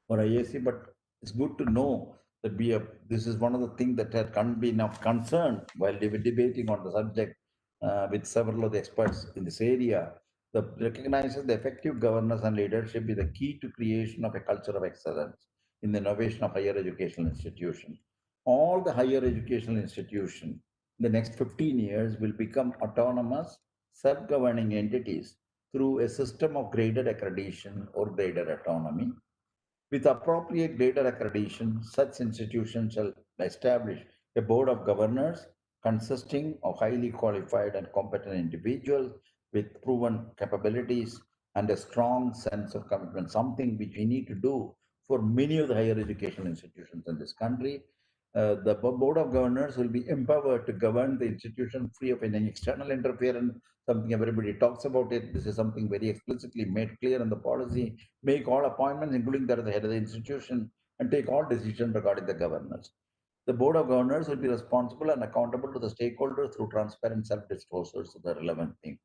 or IAC, but it's good to know that this is one of the things that had been of concern while they were debating on the subject with several of the experts in this area. The recognizes the effective governance and leadership is the key to creation of a culture of excellence in the innovation of higher educational institutions. All the higher educational institutions in the next 15 years will become autonomous, self-governing entities through a system of graded accreditation or graded autonomy. With appropriate data accreditation, such institutions shall establish a board of governors consisting of highly qualified and competent individuals with proven capabilities and a strong sense of commitment, something which we need to do for many of the higher education institutions in this country. The board of governors will be empowered to govern the institution free of any external interference, something everybody talks about it. This is something very explicitly made clear in the policy. Make all appointments, including that of the head of the institution, and take all decisions regarding the governors. The board of governors will be responsible and accountable to the stakeholders through transparent self-disclosures of the relevant thing.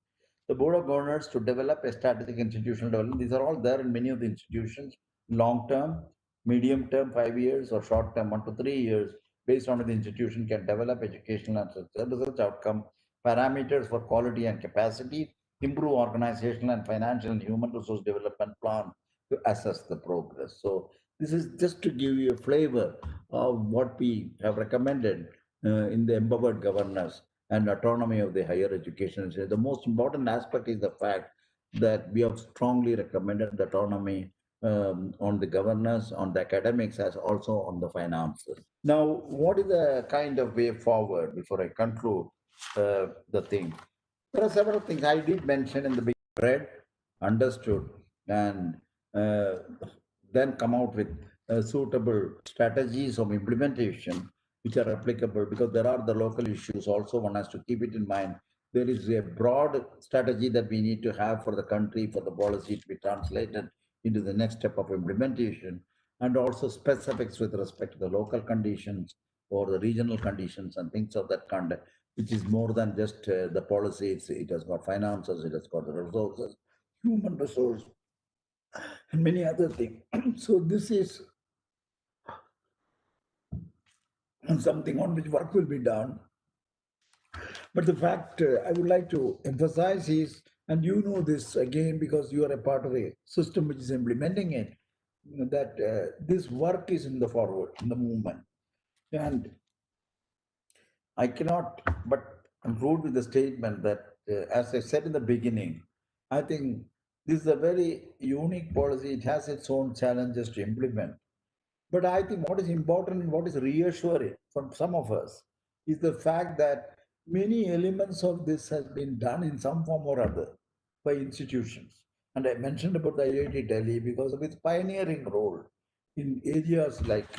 The board of governors to develop a strategic institutional development. These are all there in many of the institutions, long term, medium term, 5 years, or short term, 1 to 3 years, based on the institution can develop educational and research outcome, parameters for quality and capacity, improve organizational and financial and human resource development plan to assess the progress. So this is just to give you a flavor of what we have recommended in the empowered governance and autonomy of the higher education. So the most important aspect is the fact that we have strongly recommended the autonomy on the governance, on the academics, as also on the finances. Now, what is the kind of way forward before I conclude the thing? There are several things I did mention in the big read, understood, and uh, then come out with suitable strategies of implementation which are applicable, because there are the local issues also. One has to keep it in mind. There is a broad strategy that we need to have for the country, for the policy to be translated into the next step of implementation, and also specifics with respect to the local conditions or the regional conditions and things of that kind, which is more than just the policy. It has got finances, it has got the resources, human resource, and many other things. So this is something on which work will be done. But the fact I would like to emphasize is, and you know this again because you are a part of a system which is implementing it, that this work is in the forward, in the movement. And I cannot but conclude with the statement that, as I said in the beginning, I think this is a very unique policy. It has its own challenges to implement. But I think what is important and what is reassuring for some of us is the fact that many elements of this has been done in some form or other by institutions. And I mentioned about the IIT Delhi because of its pioneering role in areas like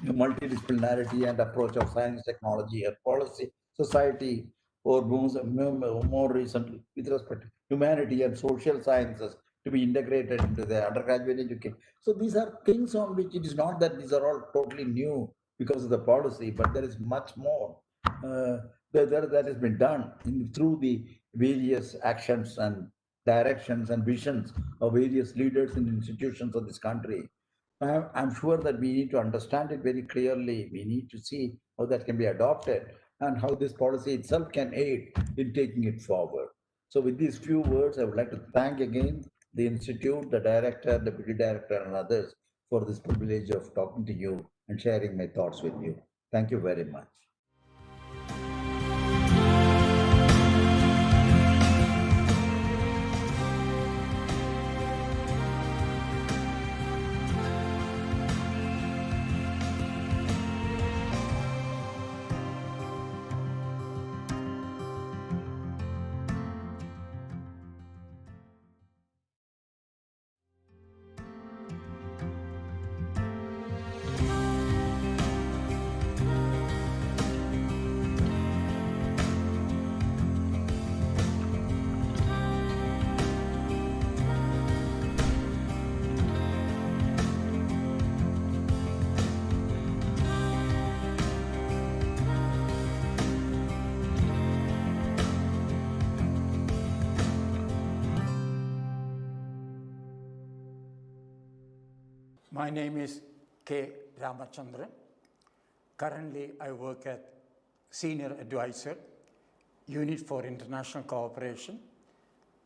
multidisciplinarity and approach of science, technology, and policy, society, or more recently, with respect to humanity and social sciences, to be integrated into the undergraduate education. So these are things on which it is not that these are all totally new because of the policy, but there is much more that has been done through the various actions and directions and visions of various leaders and institutions of this country. I'm sure that we need to understand it very clearly. We need to see how that can be adopted and how this policy itself can aid in taking it forward. So with these few words, I would like to thank again the Institute, the director, deputy director, and others for this privilege of talking to you and sharing my thoughts with you. Thank you very much. My name is K. Ramachandran. Currently, I work as Senior Advisor, Unit for International Cooperation,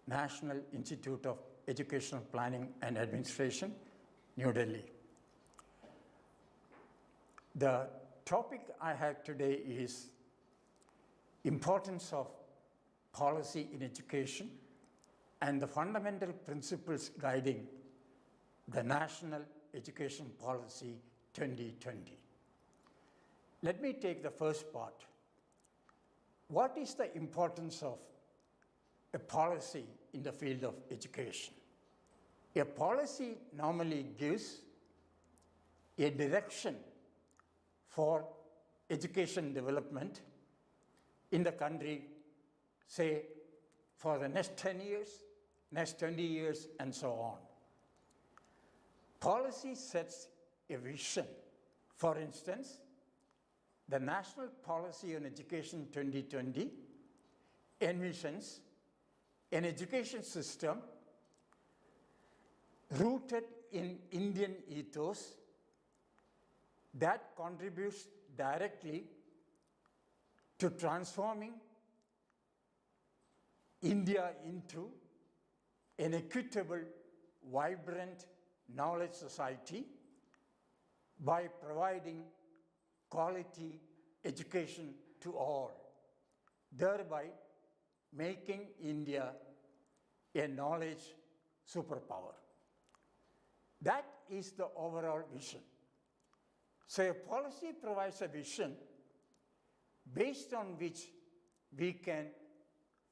National Institute of Educational Planning and Administration, New Delhi. The topic I have today is importance of policy in education and the fundamental principles guiding the National Education Policy 2020. Let me take the first part. What is the importance of a policy in the field of education? A policy normally gives a direction for education development in the country, say, for the next 10 years, next 20 years, and so on. Policy sets a vision. For instance, the National Policy on Education 2020 envisions an education system rooted in Indian ethos that contributes directly to transforming India into an equitable, vibrant knowledge society by providing quality education to all, thereby making India a knowledge superpower. That is the overall vision. So a policy provides a vision based on which we can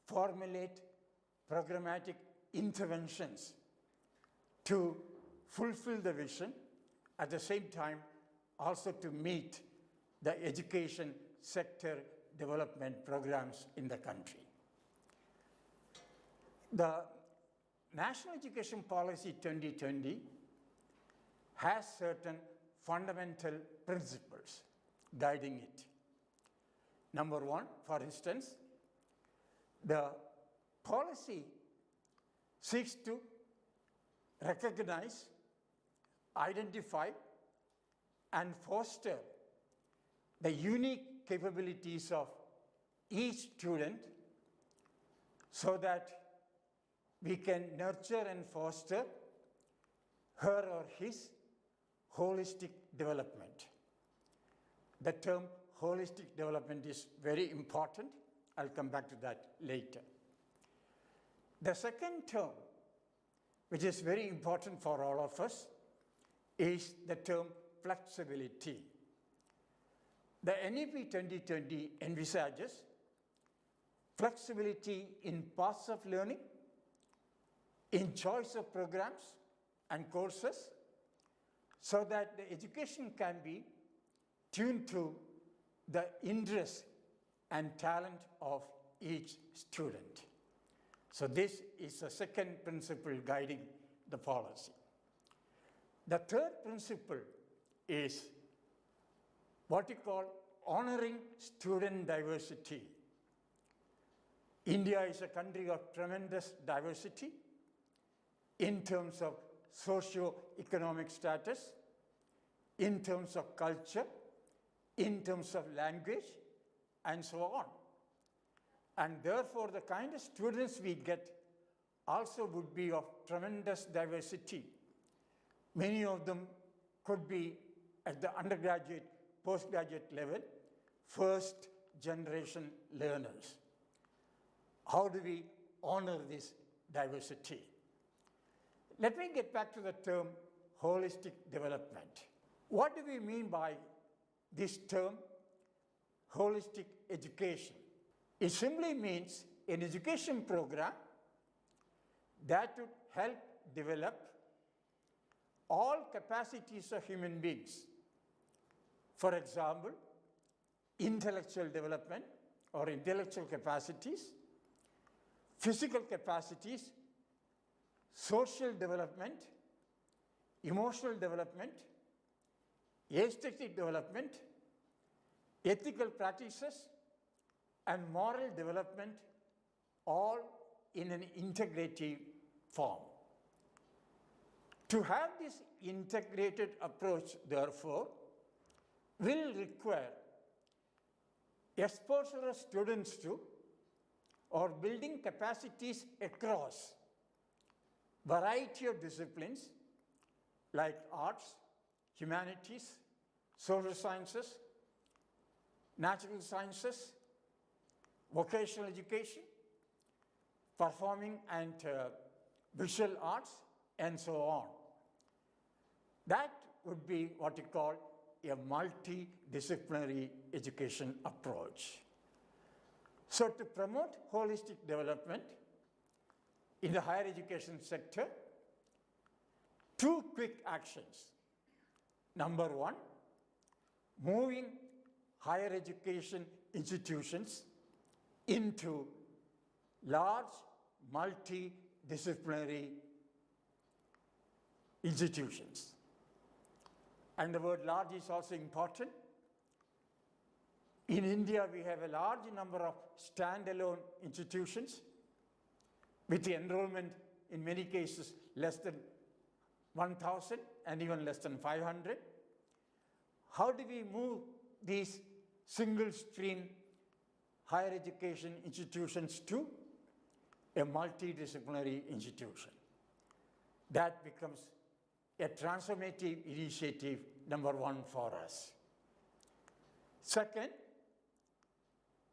formulate programmatic interventions to fulfill the vision, at the same time also to meet the education sector development programs in the country. The National Education Policy 2020 has certain fundamental principles guiding it. Number one, for instance, the policy seeks to recognize, identify, and foster the unique capabilities of each student so that we can nurture and foster her or his holistic development. The term holistic development is very important. I'll come back to that later. The second term, which is very important for all of us, is the term flexibility. The NEP 2020 envisages flexibility in paths of learning, in choice of programs and courses, so that the education can be tuned to the interest and talent of each student. So this is the second principle guiding the policy. The third principle is what we call honoring student diversity. India is a country of tremendous diversity in terms of socio-economic status, in terms of culture, in terms of language, and so on. And therefore, the kind of students we get also would be of tremendous diversity. Many of them could be at the undergraduate, postgraduate level, first generation learners. How do we honor this diversity? Let me get back to the term holistic development. What do we mean by this term, holistic education? It simply means an education program that would help develop all capacities of human beings. For example, intellectual development or intellectual capacities, physical capacities, social development, emotional development, aesthetic development, ethical practices, and moral development, all in an integrative form. To have this integrated approach, therefore, will require exposure of students to or building capacities across variety of disciplines like arts, humanities, social sciences, natural sciences, vocational education, performing and visual arts, and so on. That would be what you call a multidisciplinary education approach. So to promote holistic development in the higher education sector, 2 quick actions. Number 1, moving higher education institutions into large multidisciplinary institutions. And the word large is also important. In India, we have a large number of standalone institutions with the enrollment in many cases less than 1,000 and even less than 500. How do we move these single stream higher education institutions to a multidisciplinary institution? That becomes a transformative initiative, number 1 for us. Second,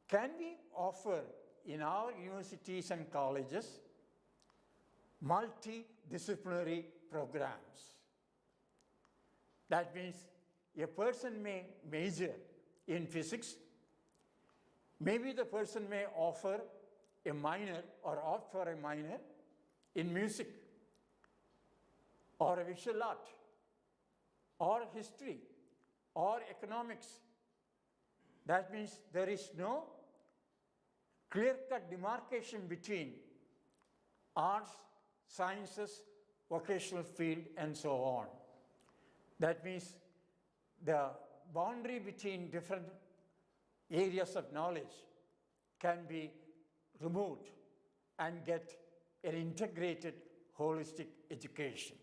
can we offer in our universities and colleges multidisciplinary programs? That means a person may major in physics, maybe the person may offer a minor or opt for a minor in music or a visual art or history or economics. That means there is no clear-cut demarcation between arts, sciences, vocational field, and so on. That means the boundary between different areas of knowledge can be removed and get an integrated holistic education.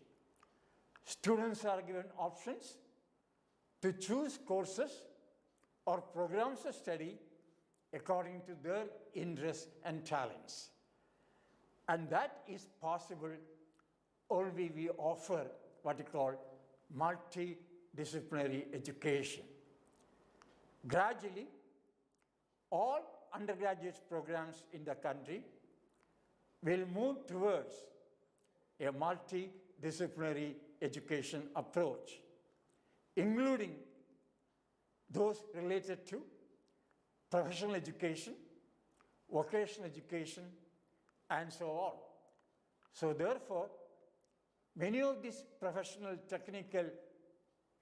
Students are given options to choose courses or programs of study according to their interests and talents. And that is possible only we offer what we call multidisciplinary education. Gradually, all undergraduate programs in the country will move towards a multidisciplinary education approach, including those related to professional education, vocational education, and so on. So therefore, many of these professional, technical,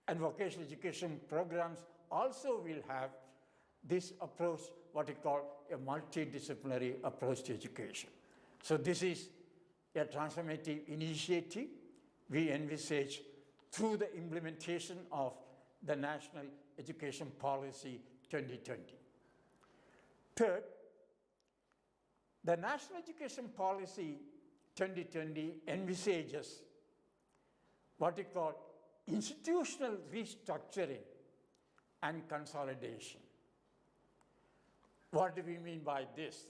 and vocational education programs also will have this approach, what we call a multidisciplinary approach to education. So this is a transformative initiative we envisage through the implementation of the National Education Policy 2020. Third, the National Education Policy 2020 envisages what we call institutional restructuring and consolidation. What do we mean by this?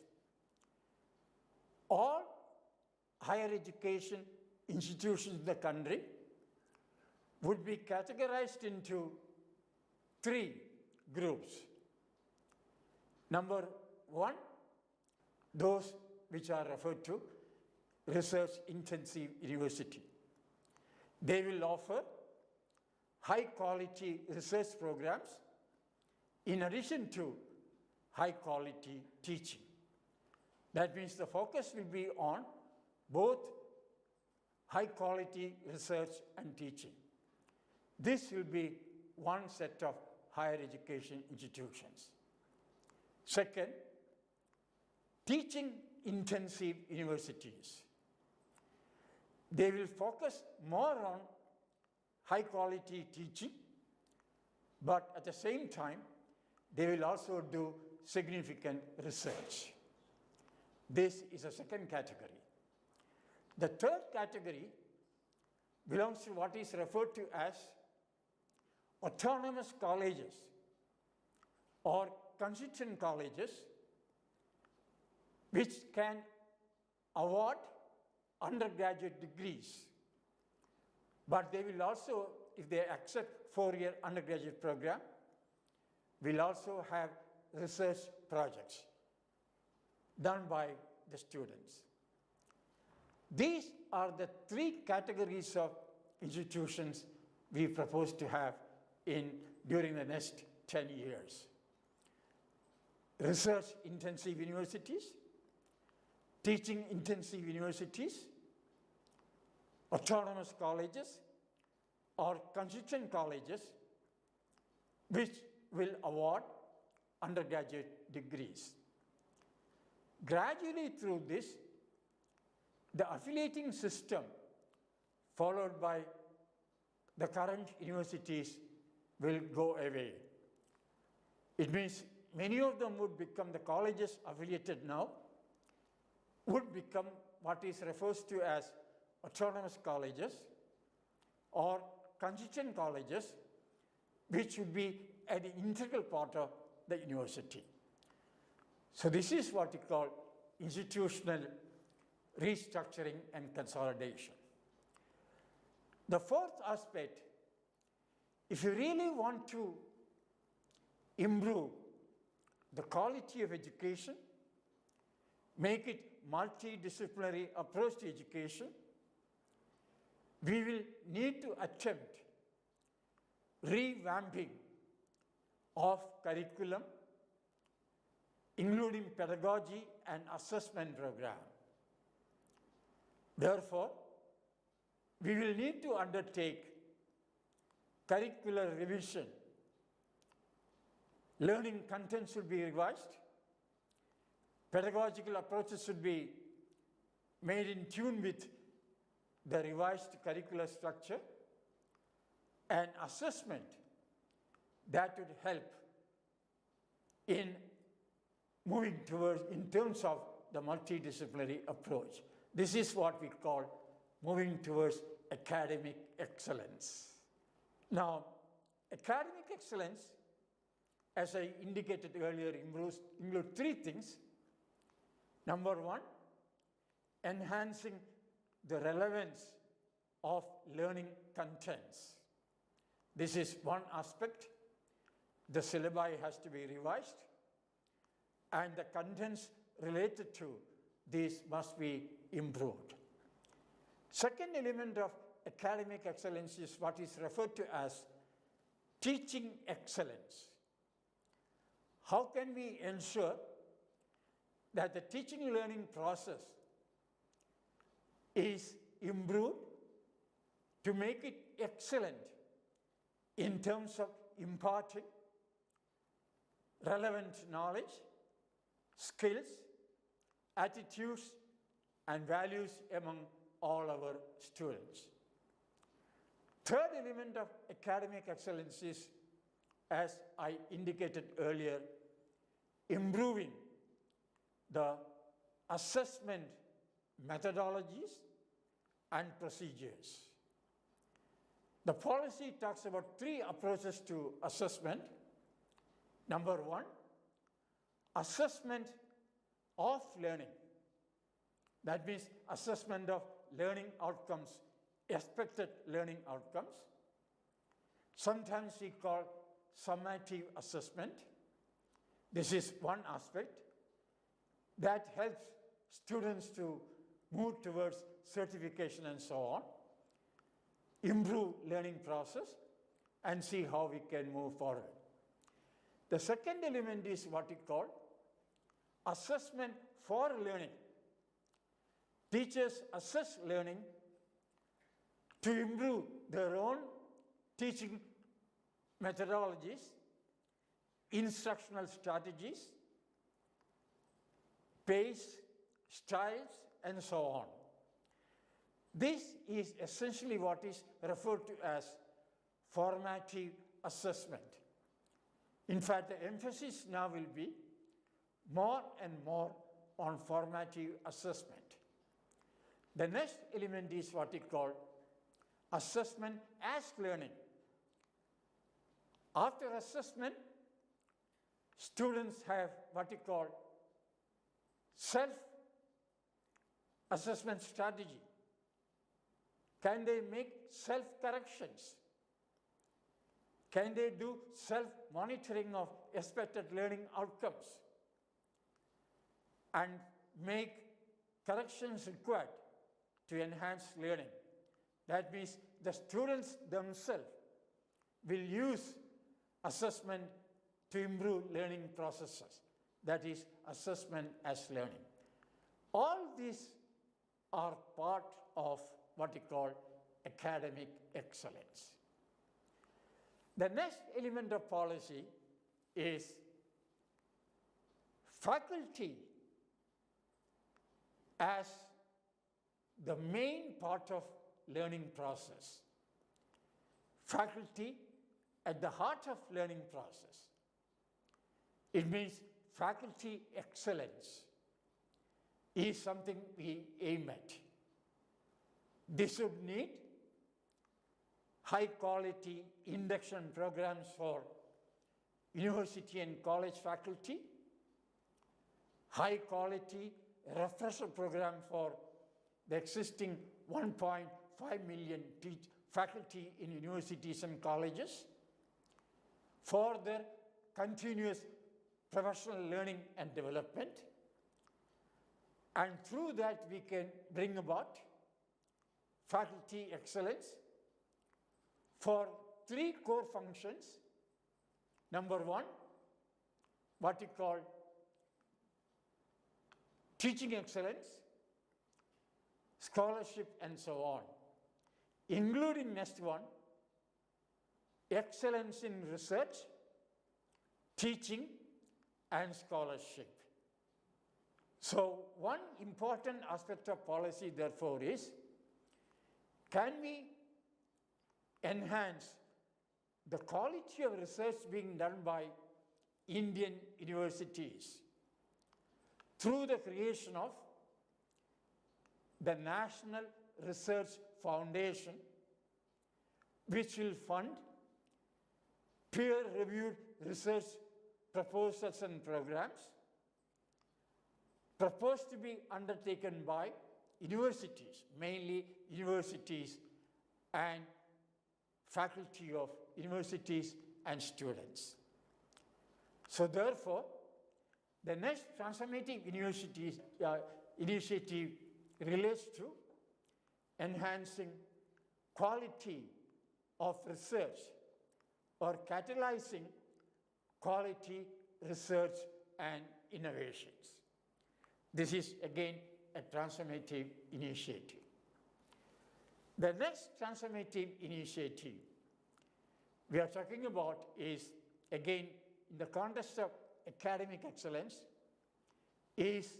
All higher education institutions in the country would be categorized into 3 groups. Number 1, those which are referred to research-intensive university. They will offer high-quality research programs in addition to high-quality teaching. That means the focus will be on both high-quality research and teaching. This will be one set of higher education institutions. Second, teaching-intensive universities. They will focus more on high-quality teaching, but at the same time, they will also do significant research. This is a second category. The third category belongs to what is referred to as autonomous colleges or constituent colleges, which can award undergraduate degrees. But they will also, if they accept 4-year undergraduate program, will also have research projects done by the students. These are the 3 categories of institutions we propose to have during the next 10 years. Research intensive universities, teaching intensive universities, autonomous colleges, or constituent colleges, which will award undergraduate degrees. Gradually through this, the affiliating system followed by the current universities will go away. It means many of them would become, the colleges affiliated now, would become what is referred to as autonomous colleges or constituent colleges, which would be an integral part of the university. So this is what we call institutional restructuring and consolidation. The 4th aspect, if you really want to improve the quality of education, make it multidisciplinary approach to education, we will need to attempt revamping of curriculum, including pedagogy and assessment program. Therefore, we will need to undertake curricular revision. Learning content should be revised. Pedagogical approaches should be made in tune with the revised curricular structure, and assessment that would help in moving towards, in terms of the multidisciplinary approach. This is what we call moving towards academic excellence. Now, academic excellence, as I indicated earlier, includes 3 things. Number 1, enhancing the relevance of learning contents. This is one aspect. The syllabi has to be revised, and the contents related to these must be improved. Second element of academic excellence is what is referred to as teaching excellence. How can we ensure that the teaching and learning process is improved to make it excellent in terms of imparting relevant knowledge, skills, attitudes, and values among all our students? Third element of academic excellence is, as I indicated earlier, improving the assessment methodologies and procedures. The policy talks about 3 approaches to assessment. Number 1, assessment of learning. That means assessment of learning outcomes, expected learning outcomes. Sometimes we call summative assessment. This is one aspect that helps students to move towards certification and so on, improve learning process, and see how we can move forward. The second element is what we call assessment for learning. Teachers assess learning to improve their own teaching methodologies, instructional strategies, pace, styles, and so on. This is essentially what is referred to as formative assessment. In fact, the emphasis now will be more and more on formative assessment. The next element is what we call assessment as learning. After assessment, students have what you call self-assessment strategy. Can they make self-corrections? Can they do self-monitoring of expected learning outcomes and make corrections required to enhance learning? That means the students themselves will use assessment to improve learning processes. That is assessment as learning. All these are part of what we call academic excellence. The next element of policy is faculty as the main part of learning process. Faculty at the heart of learning process. It means faculty excellence is something we aim at. This would need high quality induction programs for university and college faculty, high quality refresher program for the existing 1.5 million faculty in universities and colleges, for their continuous professional learning and development, and through that we can bring about faculty excellence for three core functions. Number one, what we call teaching excellence, scholarship, and so on, including next one, excellence in research, teaching, and scholarship. So one important aspect of policy, therefore, is can we enhance the quality of research being done by Indian universities through the creation of the National Research Foundation, which will fund peer-reviewed research proposals and programs proposed to be undertaken by universities, mainly universities and faculty of universities and students. So therefore, the next transformative initiative relates to enhancing quality of research or catalyzing quality research and innovations. This is again a transformative initiative. The next transformative initiative we are talking about is, again, in the context of academic excellence, is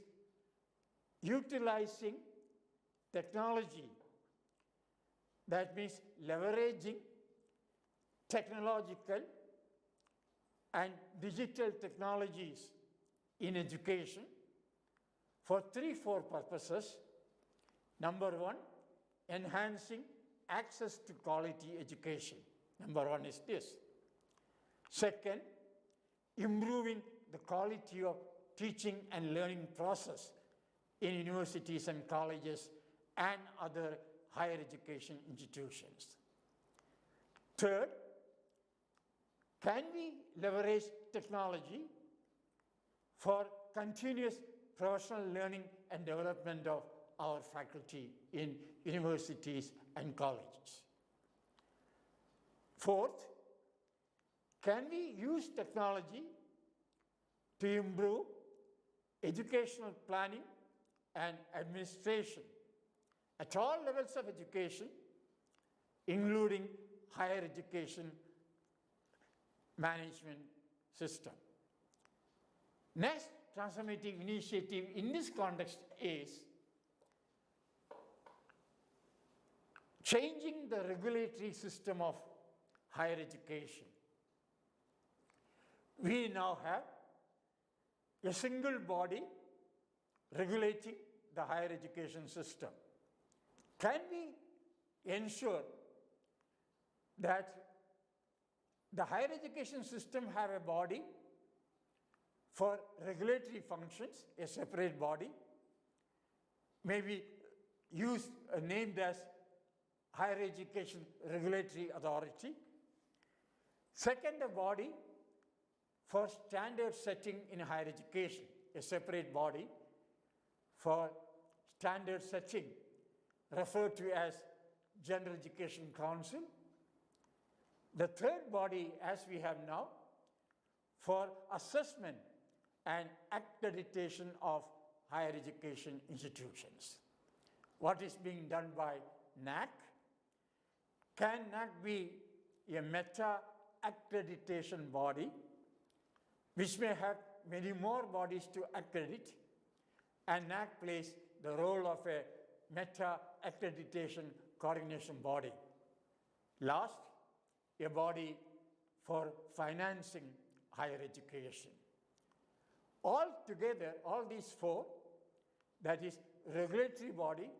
utilizing technology. That means leveraging technological and digital technologies in education for 3-4 purposes. Number one, enhancing access to quality education. Number one is this. Second, improving the quality of teaching and learning process in universities and colleges and other higher education institutions. Third, can we leverage technology for continuous professional learning and development of our faculty in universities and colleges? Fourth, can we use technology to improve educational planning and administration at all levels of education, including higher education management system? Next transformative initiative in this context is changing the regulatory system of higher education. We now have a single body regulating the higher education system. Can we ensure that the higher education system have a body for regulatory functions, a separate body, maybe named as Higher Education Regulatory Authority. Second, a body for standard setting in higher education, a separate body for standard setting, referred to as General Education Council. The third body, as we have now, for assessment and accreditation of higher education institutions. What is being done by NAC? Can NAC be a meta-accreditation body, which may have many more bodies to accredit, and NAC plays the role of a meta-accreditation coordination body. Last, a body for financing higher education. All together, all these four, that is regulatory body,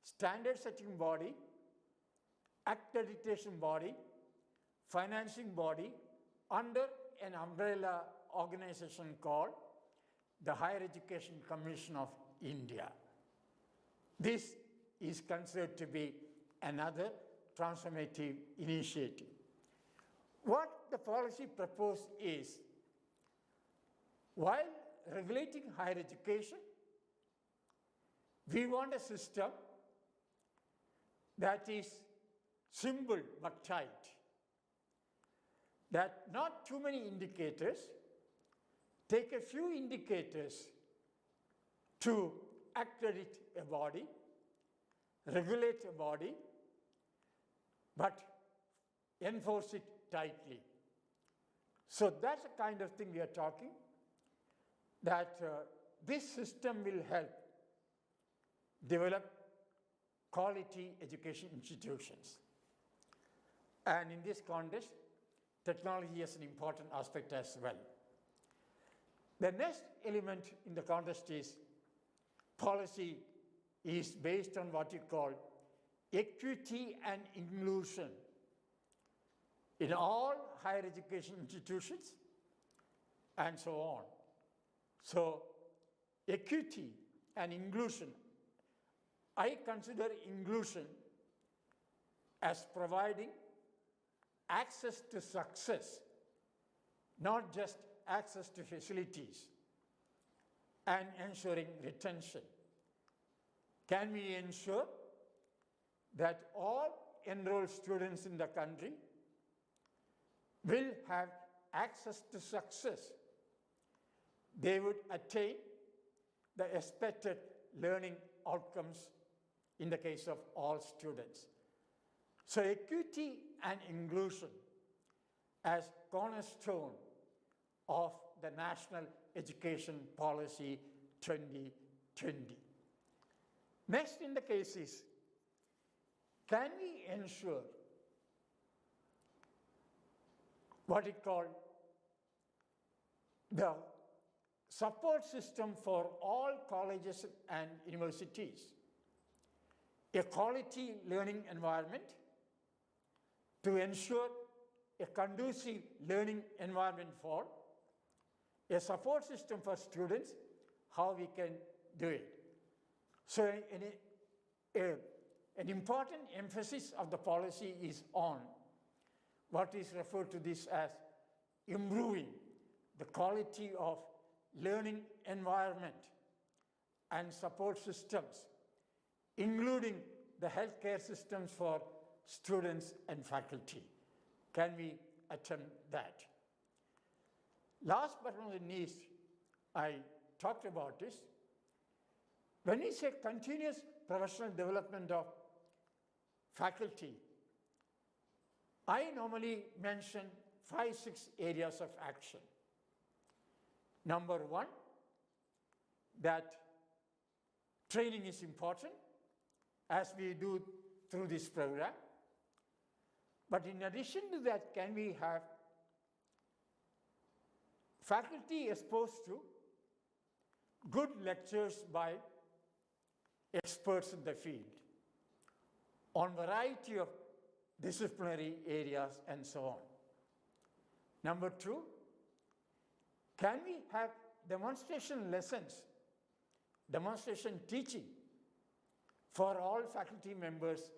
standard setting body, accreditation body, financing body, under an umbrella organization called the Higher Education Commission of India. This is considered to be another transformative initiative. What the policy proposed is, while regulating higher education, we want a system that is simple but tight, that not too many indicators, take a few indicators to accredit a body, regulate a body, but enforce it tightly. So that's the kind of thing we are talking, that this system will help develop quality education institutions. And in this context, technology is an important aspect as well. The next element in the context is policy is based on what you call equity and inclusion in all higher education institutions and so on. So equity and inclusion, I consider inclusion as providing access to success, not just access to facilities, and ensuring retention. Can we ensure that all enrolled students in the country will have access to success? They would attain the expected learning outcomes in the case of all students. So equity and inclusion as cornerstone of the National Education Policy 2020. Next in the case is, can we ensure what we call the support system for all colleges and universities, a quality learning environment to ensure a conducive learning environment for, a support system for students, how we can do it. So an important emphasis of the policy is on what is referred to this as improving the quality of learning environment and support systems, including the healthcare systems for students and faculty. Can we attempt that? Last but not least, I talked about this. When we say continuous professional development of faculty, I normally mention 5-6 areas of action. Number one, that training is important, as we do through this program. But in addition to that, can we have faculty exposed to good lectures by experts in the field on variety of disciplinary areas, and so on. Number 2, can we have demonstration lessons, demonstration teaching for all faculty members,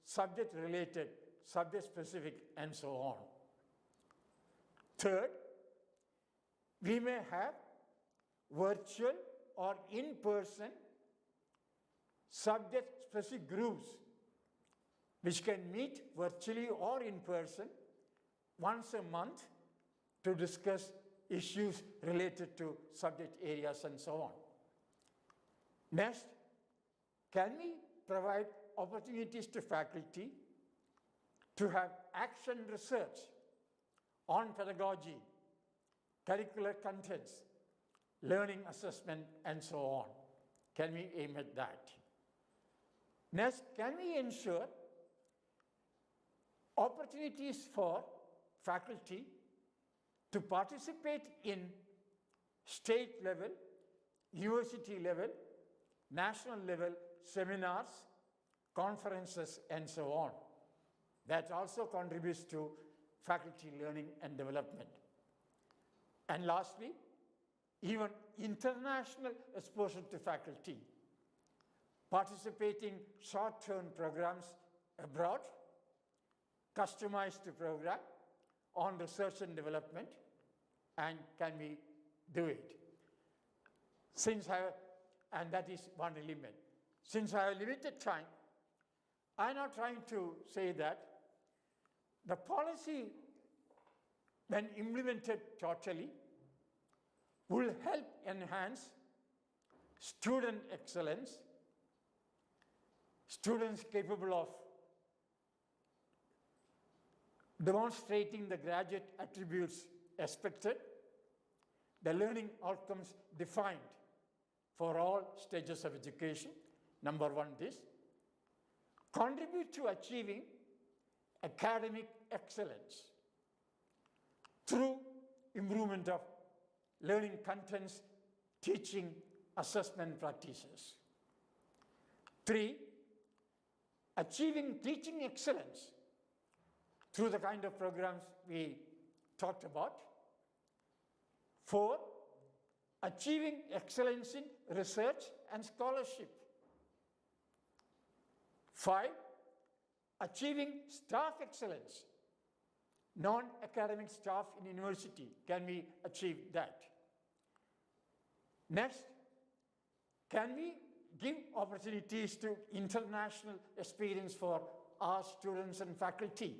subject related, subject specific, and so on. Third, we may have virtual or in-person subject specific groups which can meet virtually or in person once a month to discuss issues related to subject areas and so on. Next, can we provide opportunities to faculty to have action research on pedagogy, curricular contents, learning assessment, and so on? Can we aim at that? Next, can we ensure opportunities for faculty to participate in state level, university level, national level seminars, conferences, and so on? That also contributes to faculty learning and development. And lastly, even international exposure to faculty, participating short-term programs abroad, customized to program on research and development, and can we do it? And that is one element. Since I have limited time, I'm not trying to say that the policy, when implemented totally, will help enhance student excellence, students capable of demonstrating the graduate attributes expected, the learning outcomes defined for all stages of education. Number 1, this. Contribute to achieving academic excellence through improvement of learning contents, teaching, assessment practices. 3, achieving teaching excellence through the kind of programs we talked about. 4, achieving excellence in research and scholarship. 5, achieving staff excellence, non-academic staff in university. Can we achieve that? Next, can we give opportunities to international experience for our students and faculty?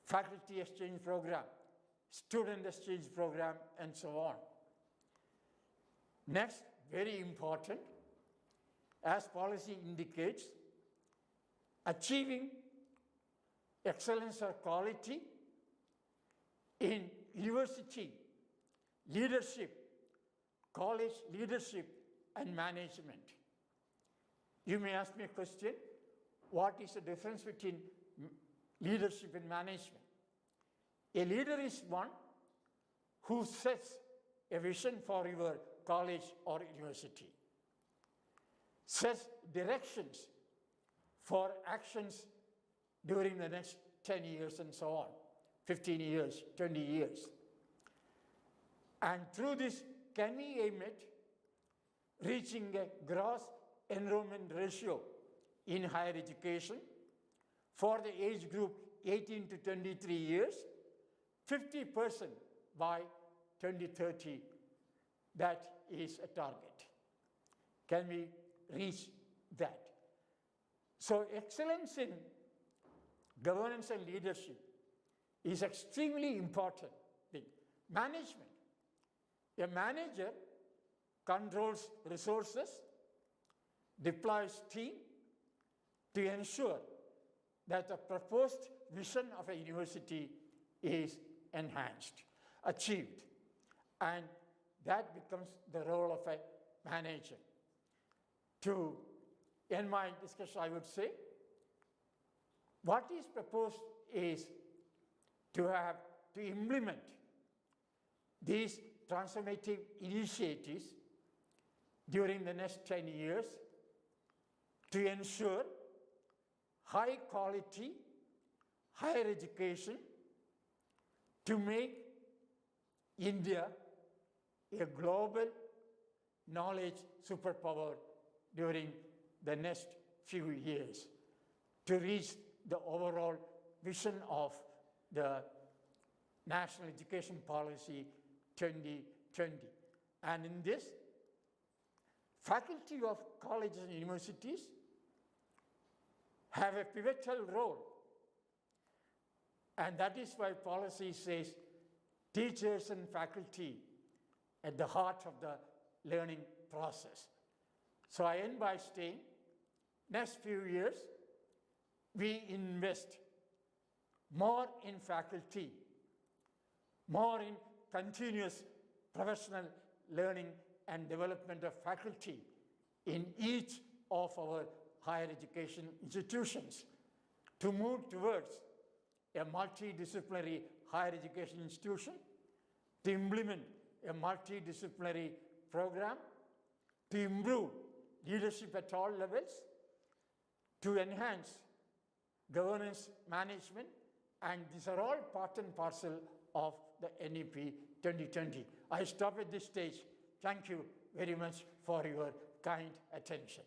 Faculty exchange program, student exchange program, and so on. Next, very important, as policy indicates, achieving excellence or quality in university leadership, college leadership, and management. You may ask me a question, what is the difference between leadership and management? A leader is one who sets a vision for your college or university, sets directions for actions during the next 10 years and so on, 15 years, 20 years. And through this, can we aim at reaching a gross enrollment ratio in higher education for the age group 18 to 23 years, 50% by 2030? That is a target. Can we reach that? So excellence in governance and leadership is extremely important thing. Management. A manager controls resources, deploys team to ensure that the proposed vision of a university is enhanced, achieved. And that becomes the role of a manager. To end my discussion, I would say, what is proposed is to implement these transformative initiatives during the next 10 years to ensure high quality higher education to make India a global knowledge superpower during the next few years to reach the overall vision of the National Education Policy 2020. And in this, faculty of colleges and universities have a pivotal role. And that is why policy says teachers and faculty at the heart of the learning process. So I end by saying, next few years, we invest more in faculty, more in continuous professional learning and development of faculty in each of our higher education institutions to move towards a multidisciplinary higher education institution, to implement a multidisciplinary program, to improve leadership at all levels, to enhance governance management, and these are all part and parcel of the NEP 2020. I stop at this stage. Thank you very much for your kind attention.